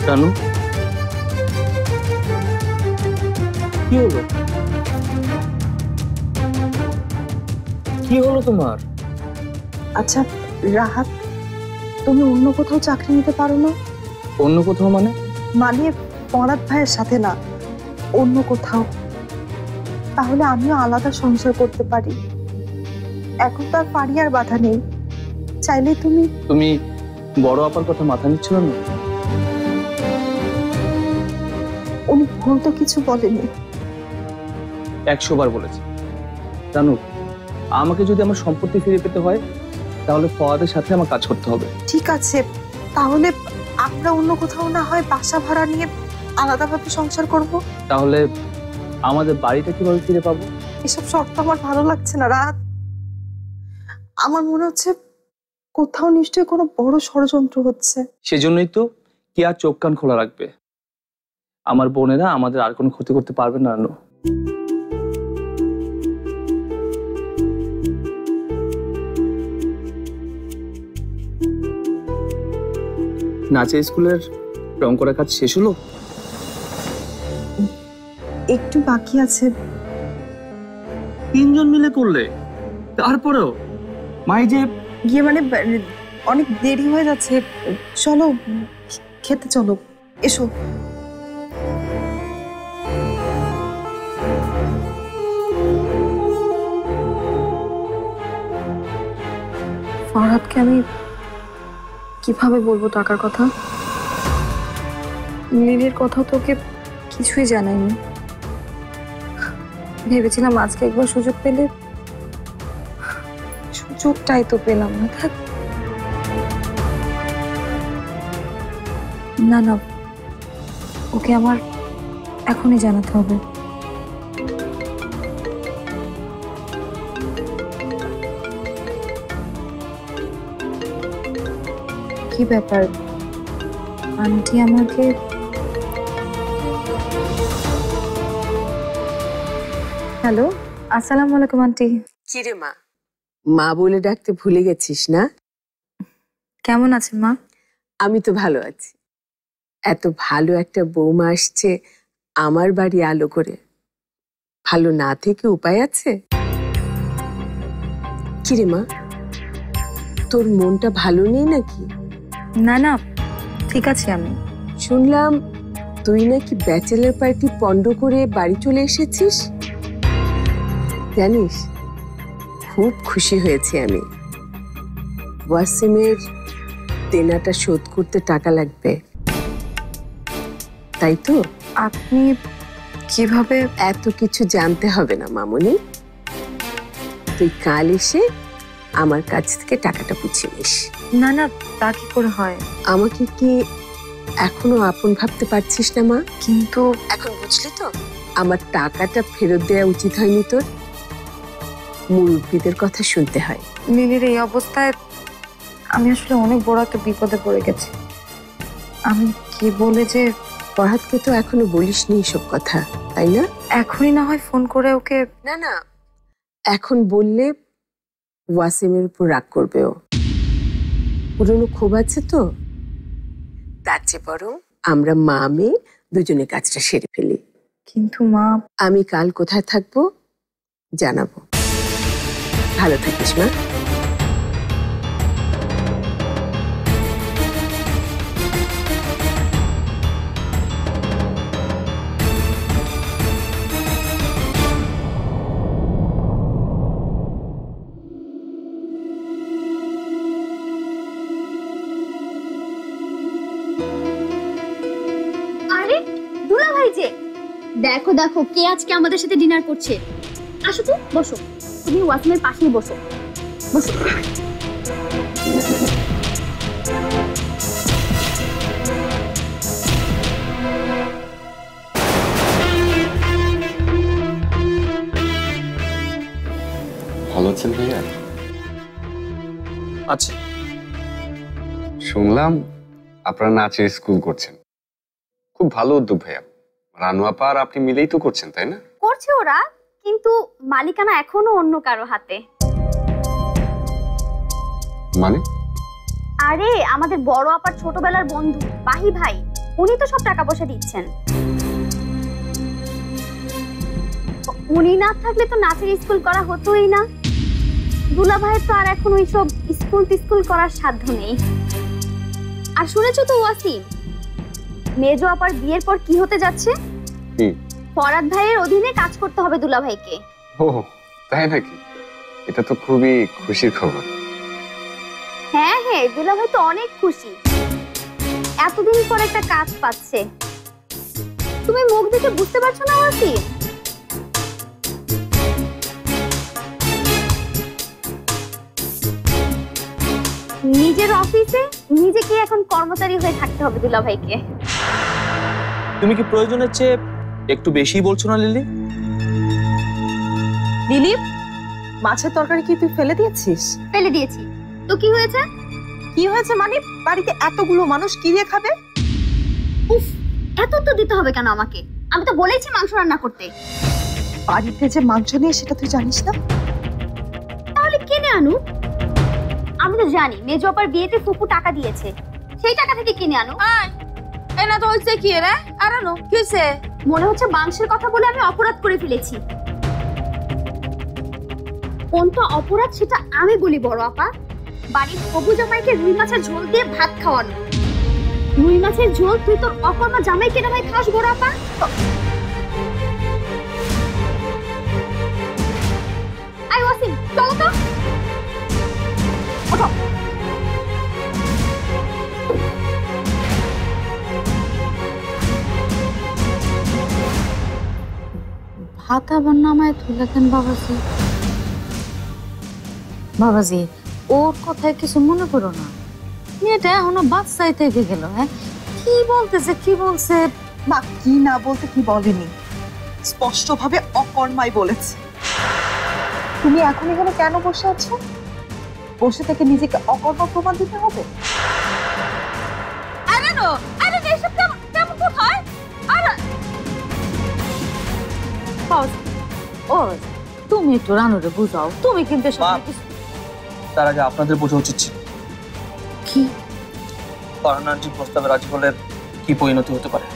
S18: রানু, কি হলো? কি হলো তোমার?
S7: আচ্ছা রাহাত, তুমি অন্য কোথাও চাকরি নিতে পারো না?
S18: অন্য কোথাও মানে?
S7: মানে পরাত ভাইয়ের সাথে না, অন্য কোথাও। তাহলে আমিও আলাদা সংসার করতে পারি। এখন তো আর পারি আর বাধা নেই। চাইলে তুমি
S18: তুমি বড় আপার কথা মাথা নিচ্ছিল না?
S7: উনি ভুল তো কিছু বলেনি।
S18: 100 বার বলেছে। জানো, আমাকে যদি আমার সম্পত্তি ফিরে পেতে হয় তাহলে ফওয়াদের সাথে আমার কাজ করতে হবে।
S7: ঠিক আছে, তাহলে আমরা অন্য কোথাও না হয় বাসা ভাড়া নিয়ে আলাদাভাবে সংসার করব।
S18: তাহলে আমাদের বাড়িটা কিভাবে ফিরে পাবো?
S7: এসব শর্ত আমার ভালো লাগছে না রাত। আমার মনে হচ্ছে কোথাও নিশ্চয়ই কোনো বড় ষড়যন্ত্র হচ্ছে।
S18: সেজন্যই তো কি আর চোখ কান খোলা রাখবে। আমার বোনেরা আমাদের আর কোনো ক্ষতি করতে পারবে না। রানু, নাচের স্কুলের রং করা কাজ শেষ হলো?
S7: একটু বাকি আছে।
S18: 3 জন মিলে করলে? তারপরেও মাই যে
S7: গিয়ে মানে অনেক দেরি হয়ে যাচ্ছে। চলো খেতে চলো, এসো।
S2: ফরহাদকে আমি কিভাবে বলবো টাকার কথা? লিলির কথা তোকে কিছুই জানাইনি। ভেবেছিলাম আজকে একবার সুযোগ পেলে, সুযোগটাই তো পেলাম না। থাক না না, ওকে আমার এখনই জানাতে হবে। কি ব্যাপার আন্টি আমাকে? হ্যালো, আসসালামু আলাইকুম আন্টি।
S9: কিরে মা, মা বলে ডাকতে ভুলে গেছিস না?
S2: কেমন আছেন মা?
S9: আমি তো ভালো আছি। এত ভালো একটা বৌমা আসছে আমার বাড়ি আলো করে, ভালো না থেকে উপায় আছে? কিরে মা, তোর মনটা ভালো নেই নাকি?
S2: না না, ঠিক আছে। আমি
S9: শুনলাম তুই নাকি ব্যাচেলার পার্টি পন্ড করে বাড়ি চলে এসেছিস। জানিস, খুব খুশি হয়েছি আমি। ওয়াসিমের দেনাটা শোধ করতে টাকা লাগবে, তাই তো?
S2: আপনি কিভাবে?
S9: এত কিছু জানতে হবে না মামুনি। তুই কাল এসে আমার কাছ থেকে টাকাটা বুঝিয়ে নিস।
S2: না না, তা কি করে হয়?
S9: আমাকে কি এখনো আপন ভাবতে পারছিস না মা?
S2: কিন্তু
S9: এখন বুঝলি তো আমার টাকাটা ফেরত দেওয়া উচিত হয়নি তোর। মুরব্বীদের কথা শুনতে হয়।
S2: লিলির এই অবস্থায় আমি আসলে অনেক বড় একটা বিপদে পড়ে গেছি। আমি কি বলে যে?
S9: ফরহাদকে তো এখনো বলিসনি এসব কথা, তাই না?
S2: এখনই না হয় ফোন করে ওকে।
S9: না না, এখন বললে ওয়াসিমের উপর রাগ করবে। ও পুরনো ক্ষোভ আছে তো। তার চেয়ে বরং আমরা মা মেয়ে দুজনে কাজটা সেরে ফেলি।
S2: কিন্তু মা,
S9: আমি কাল কোথায় থাকবো জানাবো। ভালো থাকিস মা।
S15: আরে দুলা ভাই যে, দেখো দেখো কে আজকে আমাদের সাথে ডিনার করছে। আসো তো, বসো। তুমি ওয়াসিমের পাশেই বসো, বসো।
S16: ভালো আছেন ভাইয়া?
S18: আচ্ছা,
S16: শুনলাম আপনারা নাচের স্কুল করছেন। খুব ভালো উদ্যোগ ভাইয়া। রানু আপা আর আপনি মিলেই তো করছেন, তাই না?
S15: করছে ওরা, কিন্তু মালিকানা এখনো অন্য কারো হাতে।
S16: মানে?
S15: আরে আমাদের বড় আপার ছোটবেলার বন্ধু বাহি ভাই, উনি তো সব টাকা পয়সা দিচ্ছেন। উনি না থাকলে তো নাচের স্কুল করা হতোই না। দুলা ভাইয়ের তো আর এখন ওইসব স্কুল করার সাধ্য নেই। আর শুনেছো তো ওয়াসিম, মেজো আপার বিয়ের পর কি হতে যাচ্ছে? ফরাদ ভাইয়ের অধীনে কাজ করতে হবে দুলা ভাইকে।
S16: ও তাই নাকি? এটা তো খুবই খুশির খবর।
S15: হ্যাঁ হ্যাঁ, দুলা ভাই তো অনেক খুশি, এতদিন পর একটা কাজ পাচ্ছে। তুমি মুখ দেখে বুঝতে পারছো না ওয়াসিম? নিজের অফিসে নিজেকে এখন কর্মচারী হয়ে থাকতে হবে দুলা ভাইকে।
S18: তুমি কি প্রয়োজনের চেয়ে একটু বেশি বলছো না লিলি?
S7: দিলীপ, মাছের তরকারি কি তুই ফেলে দিয়েছিস?
S15: ফেলে দিয়েছি। তো কি হয়েছে?
S7: কি হয়েছে মানে? বাড়িতে এতগুলো মানুষ কি দিয়ে খাবে?
S15: উফ, এত তো দিতে হবে কেন আমাকে? আমি তো বলেইছি মাংস রান্না করতে।
S7: বাড়িতে যে মাংস নেই সেটা তুই জানিস না?
S15: তাহলে কিনে আনু। আমি তো জানি মেজো আপার বিয়েতে ফুপু টাকা দিয়েছে, সেই টাকা থেকে কিনে আনু।
S12: এনা তো হচ্ছে কি রে? আর আনো কিসে?
S15: মনে হচ্ছে মাংসের কথা বলে আমি অপরাধ করে ফেলেছি। কোনটা অপরাধ সেটা আমি বলি বড় আপা। বাড়ির হবু জামাইকে রুই মাছের ঝোল দিয়ে ভাত খাওয়ানো। রুই মাছের ঝোল তুই তোর অকর্মা জামাইকে না ভাই খাস বড় আপা? আই ওয়াসিম, চলো তো। ওঠো।
S12: ভাত আবার নামায় তুলে দেন বাবাজি। বাবাজি, ওর কথায় কিছু মনে করো না। মেয়েটা এখনো বাচ্চাই থেকে গেল। হ্যাঁ, কি বলতেছে কি বলছে?
S7: মা কি না বলতে কি বলেনি, স্পষ্টভাবে অকর্মাই বলেছে। তুমি এখন এখানে কেন বসে আছো? বসে থেকে নিজেকে অকর্মা প্রমাণ দিতে হবে?
S12: আরে নো, আরে এসব কেমন কোথায়? আরে ও, তুমি একটু রানুরে বুঝাও। তুমি কিন্তু
S18: তার আগে আপনাদের বোঝা উচিত ছিল
S12: কি
S18: ফারহানার প্রস্তাবে রাজি হলে কি পরিণতি হতে পারে।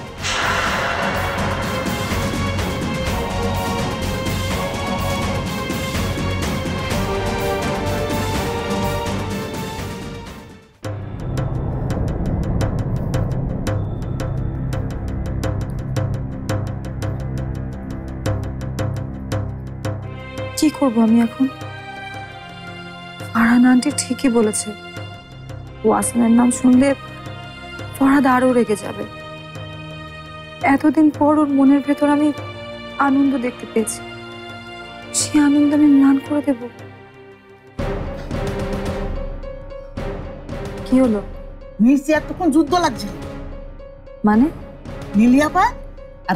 S2: কি করব আমি এখন? ফারহান আন্টি ঠিকই বলেছে, ওয়াসিমের নাম শুনলে ফরহাদ আরো রেগে যাবে। এতদিন পর ওর মনের ভেতর আমি আনন্দ দেখতে পেয়েছি, সে আনন্দ আমি ম্লান করে দেব? কি হলো?
S19: নিচে এতক্ষণ যুদ্ধ লাগছে
S2: মানে?
S19: লিলিয়াপা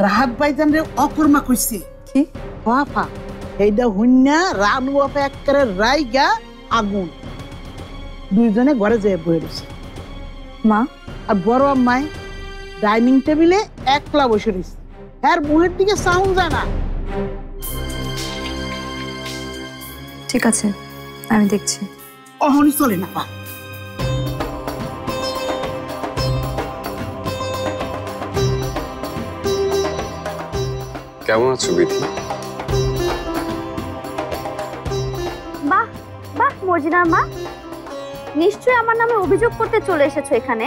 S19: রাহাত ভাইজান রে অকর্মা কইছে।
S2: কি
S19: বাপা? এইটা হুন্না রানু বাপা একবারে রাইগা আগুন। দুইজনে ঘরে যেয়ে বয়ে রয়েছে।
S2: মা
S19: আর বড় আম্মাই ডাইনিং টেবিলে একলা বসে রয়েছে। আর মুহের দিকে সাউন্ড যায় না।
S2: ঠিক আছে, আমি দেখছি।
S19: অহনি চলে না পা।
S16: কেমন আছো বিথি?
S15: বাহ বাহ, মর্জিনার মা, নিশ্চয়ই আমার নামে অভিযোগ করতে চলে এসেছো এখানে।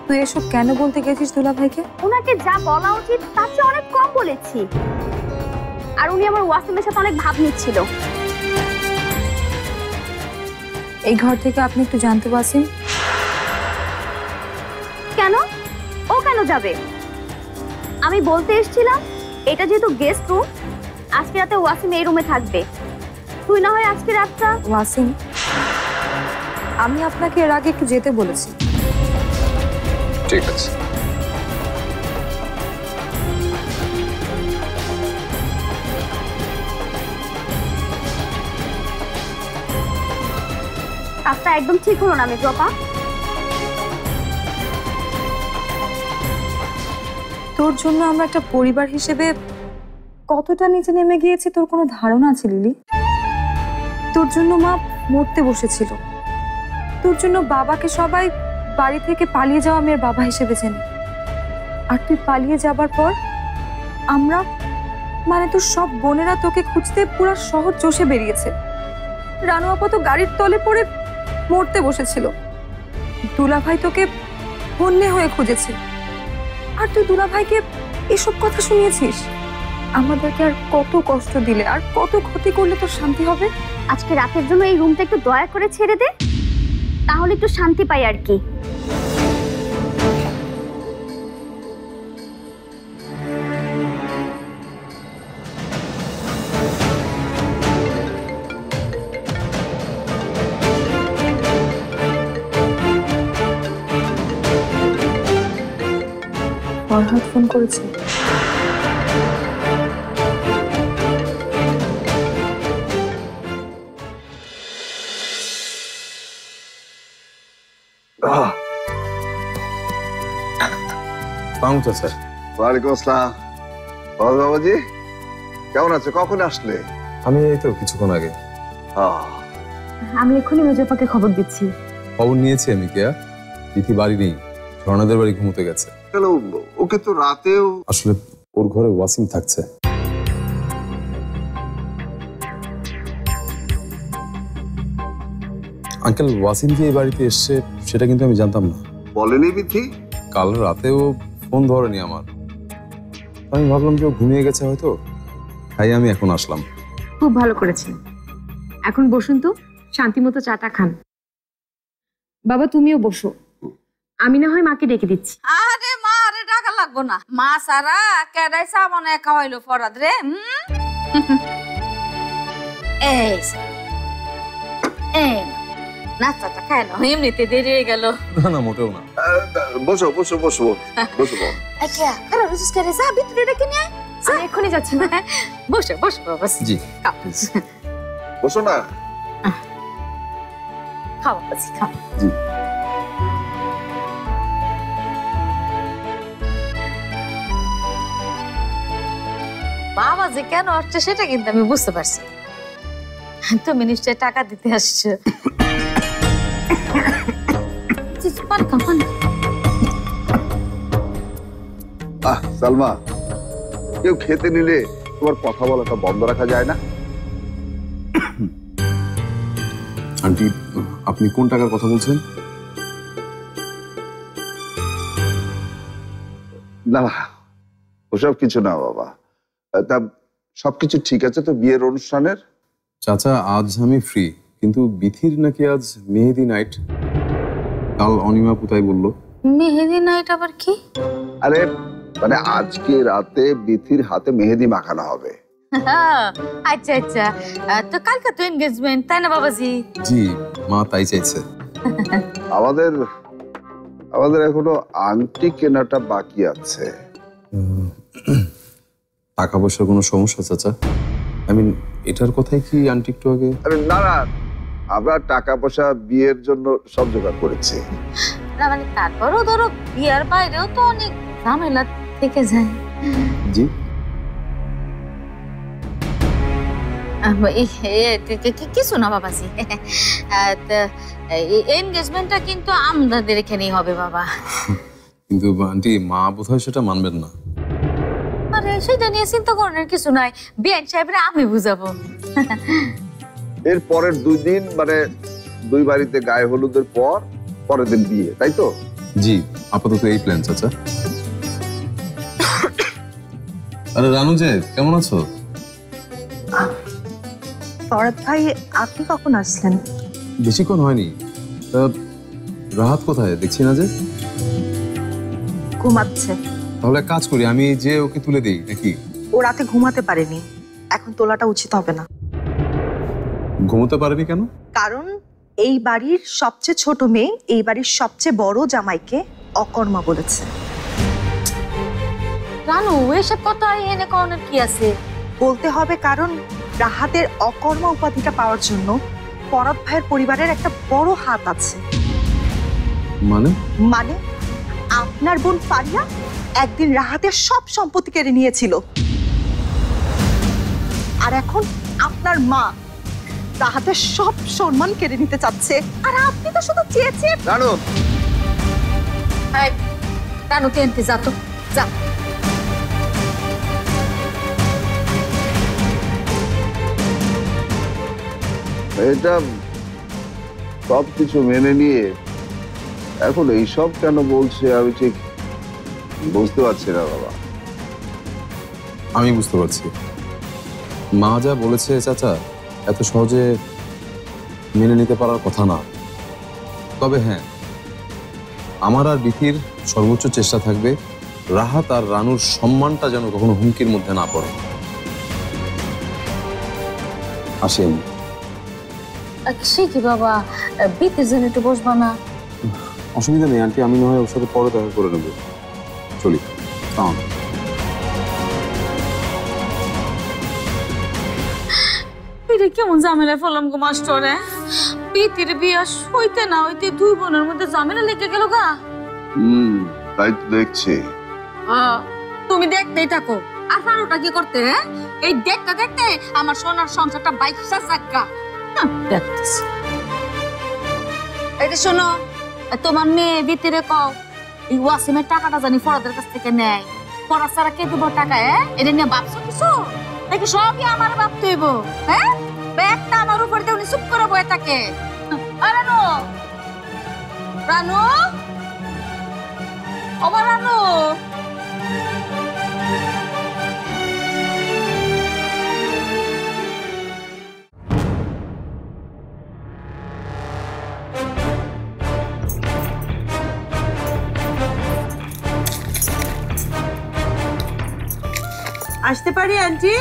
S2: তুই এসব কেন বলতে গেছিস দুলা ভাইকে?
S15: ওনাকে যা বলা উচিত তার চেয়ে অনেক কম বলেছি। আর উনি আমার ওয়াসিমের সাথে অনেক ভাব নিচ্ছিল।
S2: এই ঘর থেকে আপনি একটু জানতে পারছেন
S15: কেন? ও কেন যাবে? আমি বলতে এসেছিলাম এটা যেহেতু গেস্ট রুম, আজকে রাতে ওয়াসিম এই রুমে থাকবে। তুই না হয় আজকে রাতটা।
S2: ওয়াসিম, আমি আপনাকে এর আগে একটু যেতে বলেছি।
S16: ঠিক আছে।
S15: কাজটা একদম ঠিক হলো না মেজো আপা।
S2: তোর জন্য আমরা একটা পরিবার হিসেবে কতটা নিচে নেমে গিয়েছি তোর কোনো ধারণা আছে লিলি? তোর জন্য মা মরতে বসেছিল, তোর জন্য বাবাকে সবাই বাড়ি থেকে পালিয়ে যাওয়া মেয়ের বাবা হিসেবে চেনে। আর তুই পালিয়ে যাবার পর আমরা মানে তোর সব বোনেরা তোকে খুঁজতে পুরো শহর চষে বেরিয়েছে। রানু আপা তো গাড়ির তলে পড়ে মরতে বসেছিল। দুলাভাই তোকে হন্যে হয়ে খুঁজেছে, আর তুই দুলাভাইকে এসব কথা শুনিয়েছিস। আমাদেরকে আর কত কষ্ট দিলে, আর কত ক্ষতি করলে তোর শান্তি হবে?
S15: আজকে রাতের জন্য এই রুমটা একটু দয়া করে ছেড়ে দে, তাহলে একটু শান্তি পাই আর কি।
S2: ফরহাদ ফোন করেছে।
S1: ওয়ালাইকুম আসসালাম। বাবাজি কেমন আছে? কখন আসলে?
S6: আমি এই তো কিছুক্ষণ আগে।
S15: আমি এখনই মেজপাকে খবর দিচ্ছি।
S6: খবর নিয়েছি আমি। কেয়া তিথি বাড়ি নেই, ঝর্ণাদের বাড়ি ঘুমোতে গেছে।
S1: ওকে তো রাতেও
S6: আসলে ওর ঘরে ওয়াসিম থাকছে। আঙ্কেল, ওয়াসিম যে এই বাড়িতে এসছে সেটা কিন্তু আমি জানতাম না।
S1: বলেনি বিথি?
S6: কাল রাতেও ফোন ধরেনি আমার। আমি ভাবলাম যে ও ঘুমিয়ে গেছে হয়তো, তাই আমি এখন আসলাম।
S5: খুব ভালো করেছেন। এখন বসুন তো, শান্তি মতো চাটা খান। বাবা তুমিও বসো, আমি না হয় মাকে ডেকে দিচ্ছি।
S12: আরে মা, আরে টাকা লাগবো না। মা সারা কেডাই সামনে খাওয়াইলো ফরাদ রে। এই এই নাস্তাটা খায় না, এমনিতে দেরি হয়ে গেল।
S6: না না, মোটেও না।
S1: বসো বসো বসো বসো।
S12: আচ্ছা কারো রুচিস করে যা ভিতরে ডেকে নিয়ে
S5: আমি এক্ষুনি যাচ্ছি না।
S12: বসো বসো বাবা।
S6: জি
S1: বসো না।
S12: খাও বাবা, খাও।
S6: জি
S12: বাবা যে কেন আসছে সেটা কিন্তু আমি বুঝতে পারছি। তুমি নিশ্চয় টাকা দিতে আসছো।
S1: সালমা, কেউ খেতে নিলে তোমার কথা বলাটা বন্ধ রাখা যায় না?
S6: আন্টি, আপনি কোন টাকার কথা বলছেন?
S1: না ওসব কিছু না বাবা। তা সবকিছু ঠিক আছে তো বিয়ের অনুষ্ঠানের?
S6: চাচা, আজ আমি ফ্রি, কিন্তু বিথির নাকি আজ মেহেদি নাইট। কাল অনিমা পুতাই বললো।
S12: মেহেদি নাইট আবার কি?
S1: আরে মানে আজকে রাতে বিথির হাতে মেহেদি মাখানো হবে।
S12: আচ্ছা আচ্ছা, তো কালকে তো এনগেজমেন্ট, তাই না বাবাজি?
S6: জি মা তাই চাইছে।
S1: আমাদের এখনো আংটি কেনাটা বাকি আছে।
S6: টাকা পয়সার কোনো সমস্যা চাচা? আই মিন এটার কথাই কি আন্টি একটু আগে?
S1: আরে না না, আমরা টাকা পয়সা বিয়ের জন্য সব জোগাড় করেছি।
S12: না মানে তারপরও ধরো বিয়ার বাইরেও তো অনেক ঝামেলা থেকে যায়।
S6: জি
S12: কিছু না বাবাজি, এনগেজমেন্টটা কিন্তু আমাদের এখানেই হবে বাবা।
S6: কিন্তু আন্টি মা বোধহয় সেটা মানবেন না।
S12: আরে সেটা নিয়ে চিন্তা করার কিছু নাই, বিয়ান সাহেবরা আমি বুঝাবো।
S1: এর পরের 2 দিন মানে 2 বাড়িতে গায়ে হলুদের পর পরের দিন বিয়ে, তাই তো?
S6: জি আপাতত এই প্ল্যান চাচা। আরে রানু যে, কেমন আছো?
S7: ফরাদ ভাই, আপনি কখন আসলেন?
S6: বেশিক্ষণ হয়নি। রাহাত কোথায়? দেখছি না যে।
S7: ঘুমাচ্ছে।
S6: তাহলে এক কাজ করি, আমি যে ওকে তুলে দিই নাকি?
S7: ও রাতে ঘুমাতে পারেনি, এখন তোলাটা উচিত হবে না।
S6: ঘুমোতে পারেনি কেন?
S7: কারণ এই বাড়ির সবচেয়ে ছোট মেয়ে এই বাড়ির সবচেয়ে বড় জামাইকে অকর্মা বলেছে।
S12: রানু, এসব কথা এনে করার কি আছে?
S7: বলতে হবে, কারণ রাহাতের অকর্মা উপাধিটা পাওয়ার জন্য ফরাদ ভাইয়ের পরিবারের একটা বড় হাত আছে। মানে আপনার বোন ফারিয়া একদিন রাহাতের সব সম্পত্তি কেড়ে নিয়েছিল, আর এখন আপনার মা রাহাতের সব সম্মান কেড়ে নিতে চাচ্ছে, আর আপনি তো শুধু চেয়েছেন।
S1: রানু,
S12: রানু কে যা তো, যা।
S20: এটা সবকিছু মেনে নিয়ে এখন এইসব কেন বলছে আমি ঠিক বুঝতে পারছি না বাবা।
S6: আমি বুঝতে পারছি মা যা বলেছে চাচা এত সহজে মেনে নিতে পারার কথা না। তবে হ্যাঁ, আমার আর বিথির সর্বোচ্চ চেষ্টা থাকবে রাহাত আর রানুর সম্মানটা যেন কখনো হুমকির মধ্যে না পড়ে। আসেন।
S12: সে কি বাবা, বিতের জন্য একটু বসবা না?
S6: অসুবিধা নেই আন্টি, আমি না হয় ওর সাথে পরে দেখা করে নেব। চলি।
S12: এটা কেমন ঝামেলা ফেলাম গো মাস্টারে। বিতির বিয়া হইতে না হইতে দুই বোনের মধ্যে ঝামেলা লেগে গেল গা।
S20: তাই তো দেখছি।
S12: তুমি দেখতেই থাকো। আর ফারুটা কি করতে? এই দেখতে দেখতে আমার সোনার সংসারটা বাইশা চাক্কা দেখতেছি। এই যে শোনো, তোমার মেয়ে বিতিরে কও এই ওয়াসিমের টাকাটা জানি ফরাদের কাছ থেকে নেয়। ফরাদ ছাড়া কে দেবো টাকা? এটা নিয়ে ভাবছো কিছু? নাকি সবই আমার ভাবতে হইব? হ্যাঁ, ব্যাগটা আমার উপর দিয়ে উনি চুপ করে বয়ে থাকে। রানু, রানু, ও রানু,
S13: আসতে পারি আন্টি?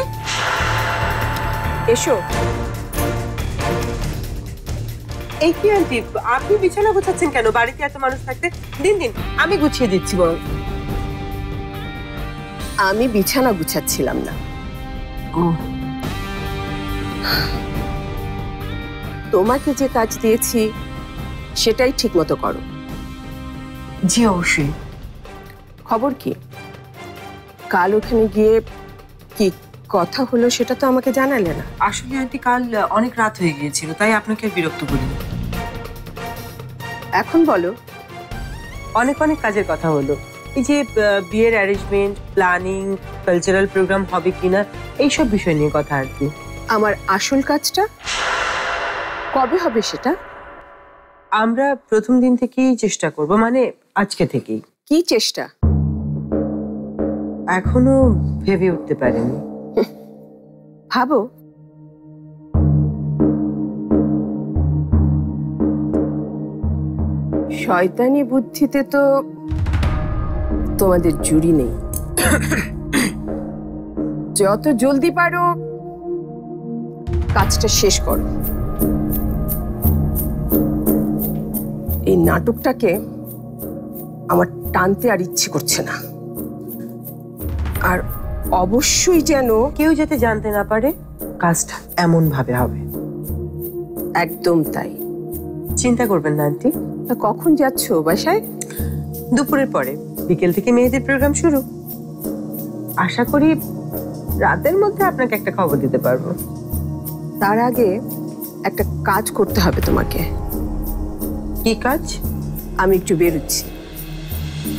S13: এসো। এই কি আন্টি, আপনি বিছানা গোছাচ্ছেন কেন? বাড়িতে এত মানুষ থাকতে দিন দিন আমি গুছিয়ে দিচ্ছি বরং।
S9: আমি বিছানা গুছাচ্ছিলাম না। তোমাকে যে কাজ দিয়েছি সেটাই ঠিক মতো করো।
S13: জি অবশ্যই।
S9: খবর কি? কাল ওখানে গিয়ে কি কথা হলো সেটা তো আমাকে জানালে না।
S13: আসলে আন্টি কাল অনেক রাত হয়ে গিয়েছিল, তাই আপনাকে বিরক্ত করিনি।
S9: এখন বলো।
S13: অনেক অনেক কাজের কথা হলো। এই যে বিয়ের অ্যারেঞ্জমেন্ট, প্ল্যানিং, কালচারাল প্রোগ্রাম হবে কিনা, এইসব বিষয় নিয়ে কথা আর কি।
S9: আমার আসল কাজটা কবে হবে সেটা?
S13: আমরা প্রথম দিন থেকেই চেষ্টা করব, মানে আজকে থেকেই।
S9: কি চেষ্টা?
S13: এখনো ভেবে উঠতে পারিনি।
S9: ভাবো। শয়তানি বুদ্ধিতে তো তোমাদের জুড়ি নেই। যত জলদি পারো কাজটা শেষ করো। এই নাটকটাকে আমার টানতে আর ইচ্ছে করছে না। আর অবশ্যই যেন
S13: কেউ যাতে জানতে না পারে কাজটা এমন ভাবে হবে।
S9: একদম তাই।
S13: চিন্তা করবেন না আন্টি।
S9: তা কখন যাচ্ছ বাসায়?
S13: দুপুরের পরে, বিকেল থেকে মেয়েদের প্রোগ্রাম শুরু। আশা করি রাতের মধ্যে আপনাকে একটা খবর দিতে পারবো।
S9: তার আগে একটা কাজ করতে হবে তোমাকে।
S13: কি কাজ?
S9: আমি একটু বেরোচ্ছি।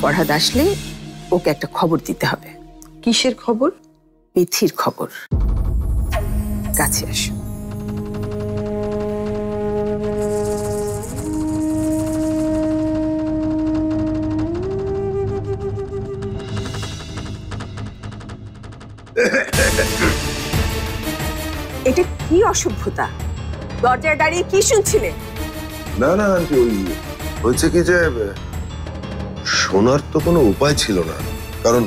S9: ফরহাদ আসলে ওকে একটা খবর দিতে হবে।
S13: কিসের খবর?
S9: বিথির খবর। কাছে আসো। এটা কি অসভ্যতা? দরজায় দাঁড়িয়ে কি শুনছিলে?
S1: না না আন্টি, ওই হয়েছে কি যে শোনার তো কোনো উপায় ছিল না, কারণ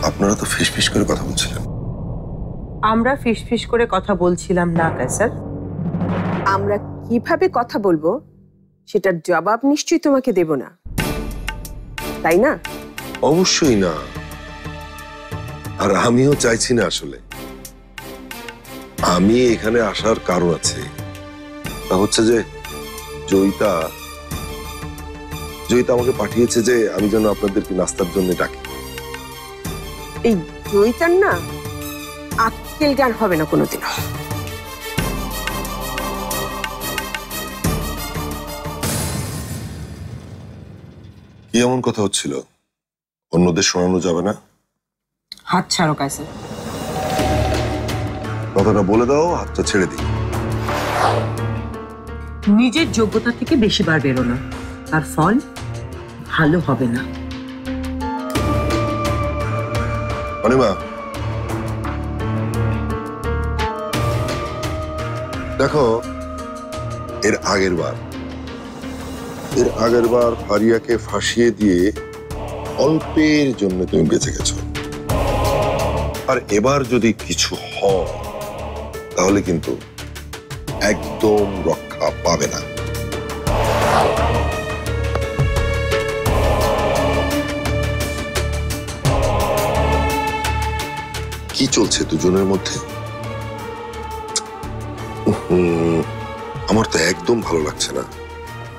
S1: আপনারা তো ফিসফিস করে কথা বলছিলেন।
S13: আমরা ফিসফিস করে কথা বলছিলাম না স্যার।
S9: আমরা কিভাবে কথা বলবো সেটার জবাব নিশ্চয়ই তোমাকে দেব না, তাই না?
S1: অবশ্যই না, আর আমিও চাইছি না। আসলে আমি এখানে আসার কারণ আছে, তা হচ্ছে যে জয়িতা আমাকে পাঠিয়েছে যে আমি যেন আপনাদেরকে নাস্তার জন্য ডাকি।
S9: এই জয়িতার না আক্কেল জ্ঞান হবে না কোনোদিনও।
S1: কি এমন কথা হচ্ছিল? অন্যদের শোনানো যাবে না।
S13: হাত ছাড়ো কাইসার।
S1: কথাটা বলে দাও, হাতটা ছেড়ে দিই।
S13: নিজের যোগ্যতা থেকে বেশি বার বেরো না, আর ফল ভালো হবে না।
S1: অনিমা, দেখো এর আগের বার ফারিয়াকে ফাঁসিয়ে দিয়ে অল্পের জন্য তুমি বেঁচে গেছো, আর এবার যদি কিছু হয় তাহলে কিন্তু একদম রক্ষা পাবে না। কি চলছে দুজনের মধ্যে? আমার তো একদম ভালো লাগছে না।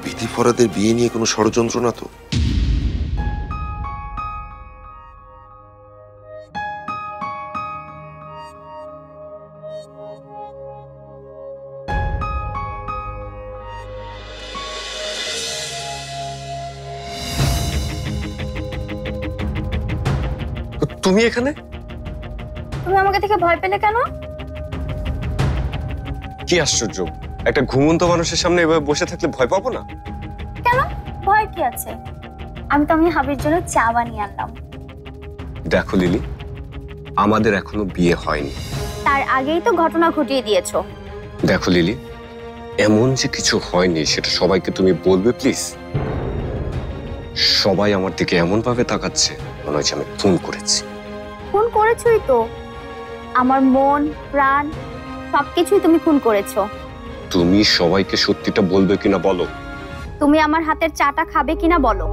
S1: বিধি ফরাদের বিয়ে নিয়ে কোনো ষড়যন্ত্র না তো?
S8: তুমি এখানে?
S15: তুমি আমাকে দেখে ভয় পেলে কেন?
S8: কি আশ্চর্য, একটা ঘুমন্ত মানুষের সামনে এভাবে বসে থাকলে ভয় পাবো না?
S15: কেন, ভয় কি আছে? আমি তো হাবির জন্য চা বানিয়ে আনলাম।
S8: দেখো লিলি, আমাদের এখনো বিয়ে হয়নি।
S15: তার আগেই তো ঘটনা ঘটিয়ে দিয়েছো।
S8: দেখো লিলি, এমন যে কিছু হয়নি সেটা সবাইকে তুমি বলবে প্লিজ। সবাই আমার দিকে এমন ভাবে তাকাচ্ছে মনে হচ্ছে আমি ফোন করেছি।
S15: খুন করেছোই তো, আমার মন প্রাণ সবকিছুই তুমি খুন করেছো।
S8: তুমি সবাইকে সত্যিটা বলবে কিনা বলো?
S15: তুমি আমার হাতের চাটা খাবে কিনা বলো?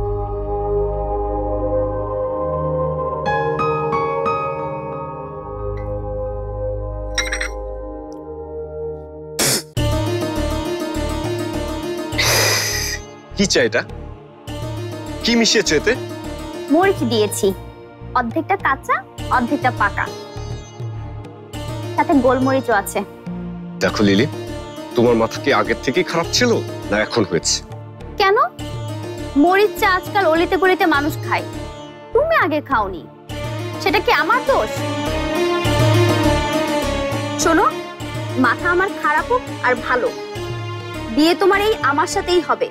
S8: কি চাই এটা? কি মিশিয়েছো এতে?
S15: মরিচ দিয়েছি, অর্ধেকটা কাঁচা অর্ধেকটা পাকা, সাথে গোলমরিচও আছে।
S8: দেখো লিলি, তোমার মাথা কি আগের থেকেই খারাপ ছিল না এখন হয়েছে?
S15: কেন? মরিচ চা আজকাল অলিতে গলিতে মানুষ খায়, তুমি আগে খাওনি, সেটা কি আমার দোষ? শোনো, মাথা আমার খারাপ হোক আর ভালো, বিয়ে তোমার এই আমার সাথেই হবে,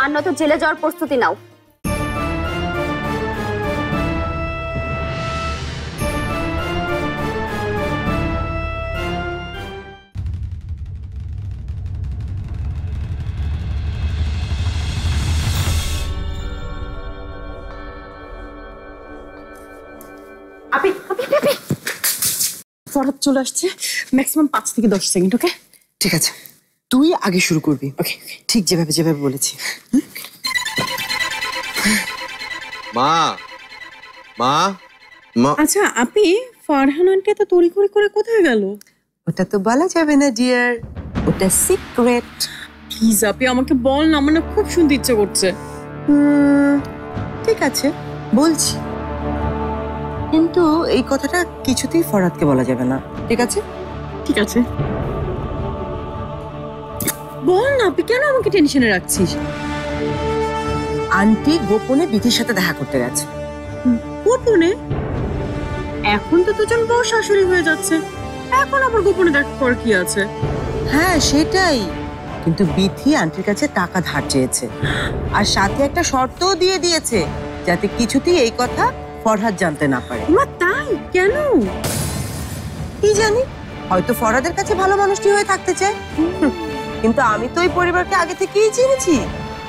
S15: আর নয়তো জেলে যাওয়ার প্রস্তুতি নাও।
S13: ফরহাদ চলে আসছে, ম্যাক্সিমাম 5 থেকে 10 সেকেন্ড। ওকে, ঠিক আছে, তুই আগে শুরু করবি। ওকে, ঠিক যেভাবে বলেছি।
S6: মা মা মা।
S17: আচ্ছা আপনি ফারহান আন্টি এত তড়িঘড়ি করে কোথায় গেল?
S13: ওটা তো বলা যাবে না ডিয়ার, ওটা সিক্রেট।
S17: প্লিজ আপনি আমাকে বল না, আমার না খুব শুনতে ইচ্ছে করছে।
S13: ঠিক আছে, বলছি, কিন্তু এই কথাটা কিছুতেই ফরহাদকে বলা যাবে না। ঠিক আছে?
S17: ঠিক আছে, বল না, আপনি কেন আমাকে টেনশনে রাখছিস?
S13: আন্টি গোপনে বিধির সাথে দেখা করতে গেছে।
S17: গোপনে? এখন তো দুজন বউ শাশুড়ি হয়ে যাচ্ছে, এখন আবার গোপনে দেখা করার কি আছে?
S13: হ্যাঁ সেটাই, কিন্তু বিধি আন্টির কাছে টাকা ধার চেয়েছে, আর সাথে একটা শর্তও দিয়ে দিয়েছে যাতে কিছুতেই এই কথা ফরহাদ জানতে না পারে।
S17: মা তাই? কেন?
S13: কি জানি, হয়তো ফরহাদের কাছে ভালো মানুষটি হয়ে থাকতে চায়। কিন্তু আমি তো এই পরিবারকে আগে থেকেই চিনেছি,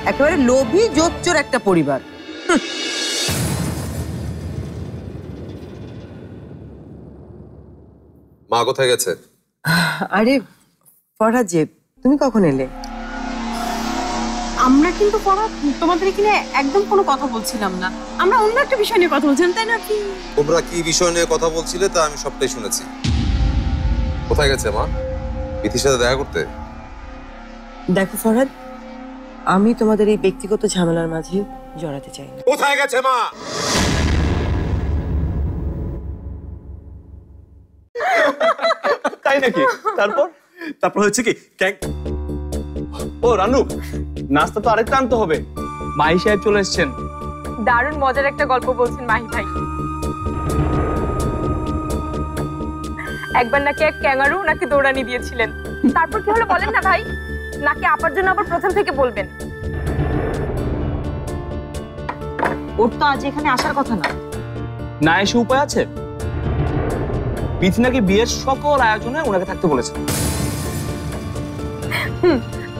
S13: একেবারে লোভী জোচ্চোর একটা পরিবার।
S6: মা কোথায় গেছে?
S13: আরে ফরহাদ যে, তুমি কখন এলে?
S17: আমরা কিন্তু তোমাদের এখানে একদম কোনো কথা বলছিলাম না, আমরা অন্য একটা বিষয় নিয়ে কথা বলছিলাম, তাই না?
S6: তোমরা কি বিষয় নিয়ে কথা বলছিলে তা আমি সবটাই শুনেছি। কোথায় গেছে মা? বিথির সাথে দেখা করতে?
S13: দেখো ফরহাদ, আমি তোমাদের এই ব্যক্তিগত ঝামেলার মাঝে জড়াতে চাই না।
S6: কোথায় গেছে মা?
S18: তাই নাকি? তারপর হচ্ছে কি? ও রানু, নাস্তা তো আরেকটা আনতে হবে। মাহি সাহেব চলে এসেছেন।
S5: দারুণ মজার একটা গল্প বলছেন মাহি ভাই। একবার নাকি এক ক্যাঙ্গারু নাকি দৌড়ানি দিয়েছিলেন, তারপর কি হলো বলেন না ভাই, নাকি আপার জন্য আবার প্রথম থেকে বলবেন?
S7: ওর তো আজ এখানে আসার কথা না।
S18: না এসে উপায় আছে? বিথি নাকি বিয়ের সকল আয়োজনে ওনাকে থাকতে বলেছে।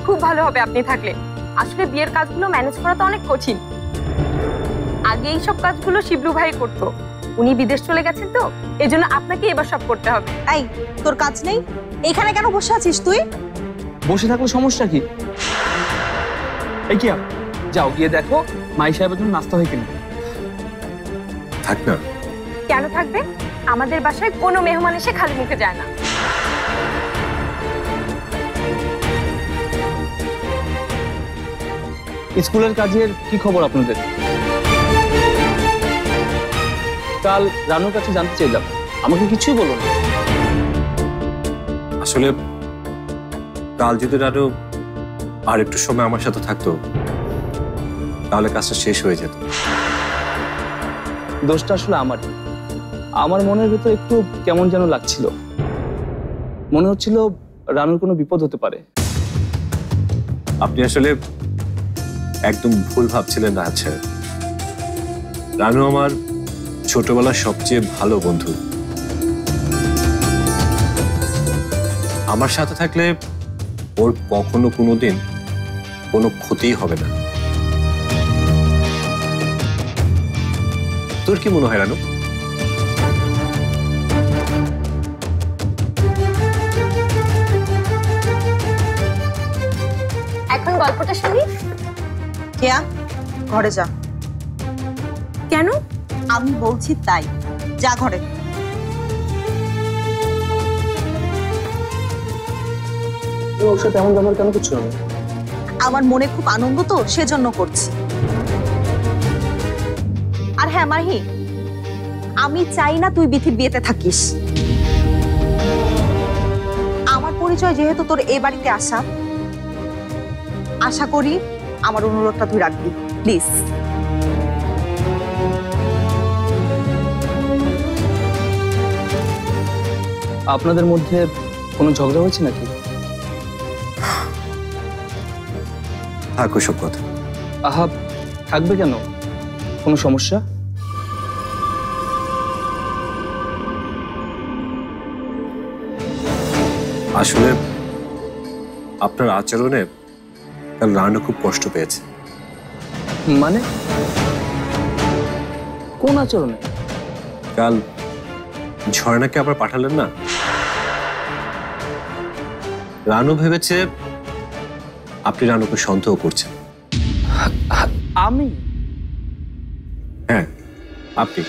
S5: খুব ভালো হবে আপনি থাকলে। আসলে বিয়ের কাজগুলো ম্যানেজ করা তো অনেক কঠিন। আগে এই সব কাজগুলো শিবলু ভাই করতো, উনি বিদেশ চলে গেছেন তো, এজন্য আপনাকে এবার সব করতে হবে।
S7: এই তোর কাজ নেই, এখানে কেন বসে আছিস তুই?
S18: বসে থাকলে সমস্যা কি? এই কি যাও গিয়ে দেখো মাই সাহেবের জন্য নাস্তা হয় কিনা।
S8: থাক না।
S5: কেন থাকবে? আমাদের বাসায় কোনো মেহমান এসে খালি মুখে যায় না।
S18: স্কুলের কাজের কি খবর আপনাদের? কাল রানুর কাছে জানতে চাইলাম, আমাকে কিছুই বলো না।
S8: আসলে কাল যদি রানু আর একটু সময় আমার সাথে থাকতো তাহলে কাজটা শেষ হয়ে যেত।
S18: দোষটা আসলে আমার মনের ভেতর একটু কেমন যেন লাগছিল। মনে হচ্ছিল রানুর কোনো বিপদ হতে পারে।
S8: আপনি আসলে একদম ভুল ভাবছিলেন না। আচ্ছা, রানু আমার ছোটবেলার সবচেয়ে ভালো বন্ধু। আমার সাথে থাকলে ওর কখনো কোনোদিন কোনো ক্ষতিই হবে না। তোর কি মনে হয় রানু?
S5: এখন গল্পটা শুনি।
S7: কেয়া, ঘরে যা।
S5: কেন?
S7: আমি বলছি তাই, যা ঘরে।
S18: ওর সাথে এমন ব্যবহার কেন করছো?
S7: আমার মনে খুব আনন্দ তো, সেজন্য করছি। আর হ্যাঁ মাহি, আমি চাই না তুই বিথির বিয়েতে থাকিস। আমার পরিচয় যেহেতু তোর এ বাড়িতে আসা, আশা করি আমার অনুরোধটা তুই রাখবি প্লিজ।
S18: আপনাদের মধ্যে কোনো ঝগড়া হয়েছে নাকি?
S8: থাক ওসব কথা।
S18: আহা, থাকবে কেন? কোনো সমস্যা?
S8: আসলে আপনার আচরণে কাল রানু খুব কষ্ট পেয়েছে।
S18: মানে কোন আচরণে?
S8: কাল ঝর্ণাকে আবার পাঠালেন না? রানু ভেবেছে আপনি রানুকে সন্দেহ করছেন।
S18: আমি?
S8: হ্যাঁ, আপনি।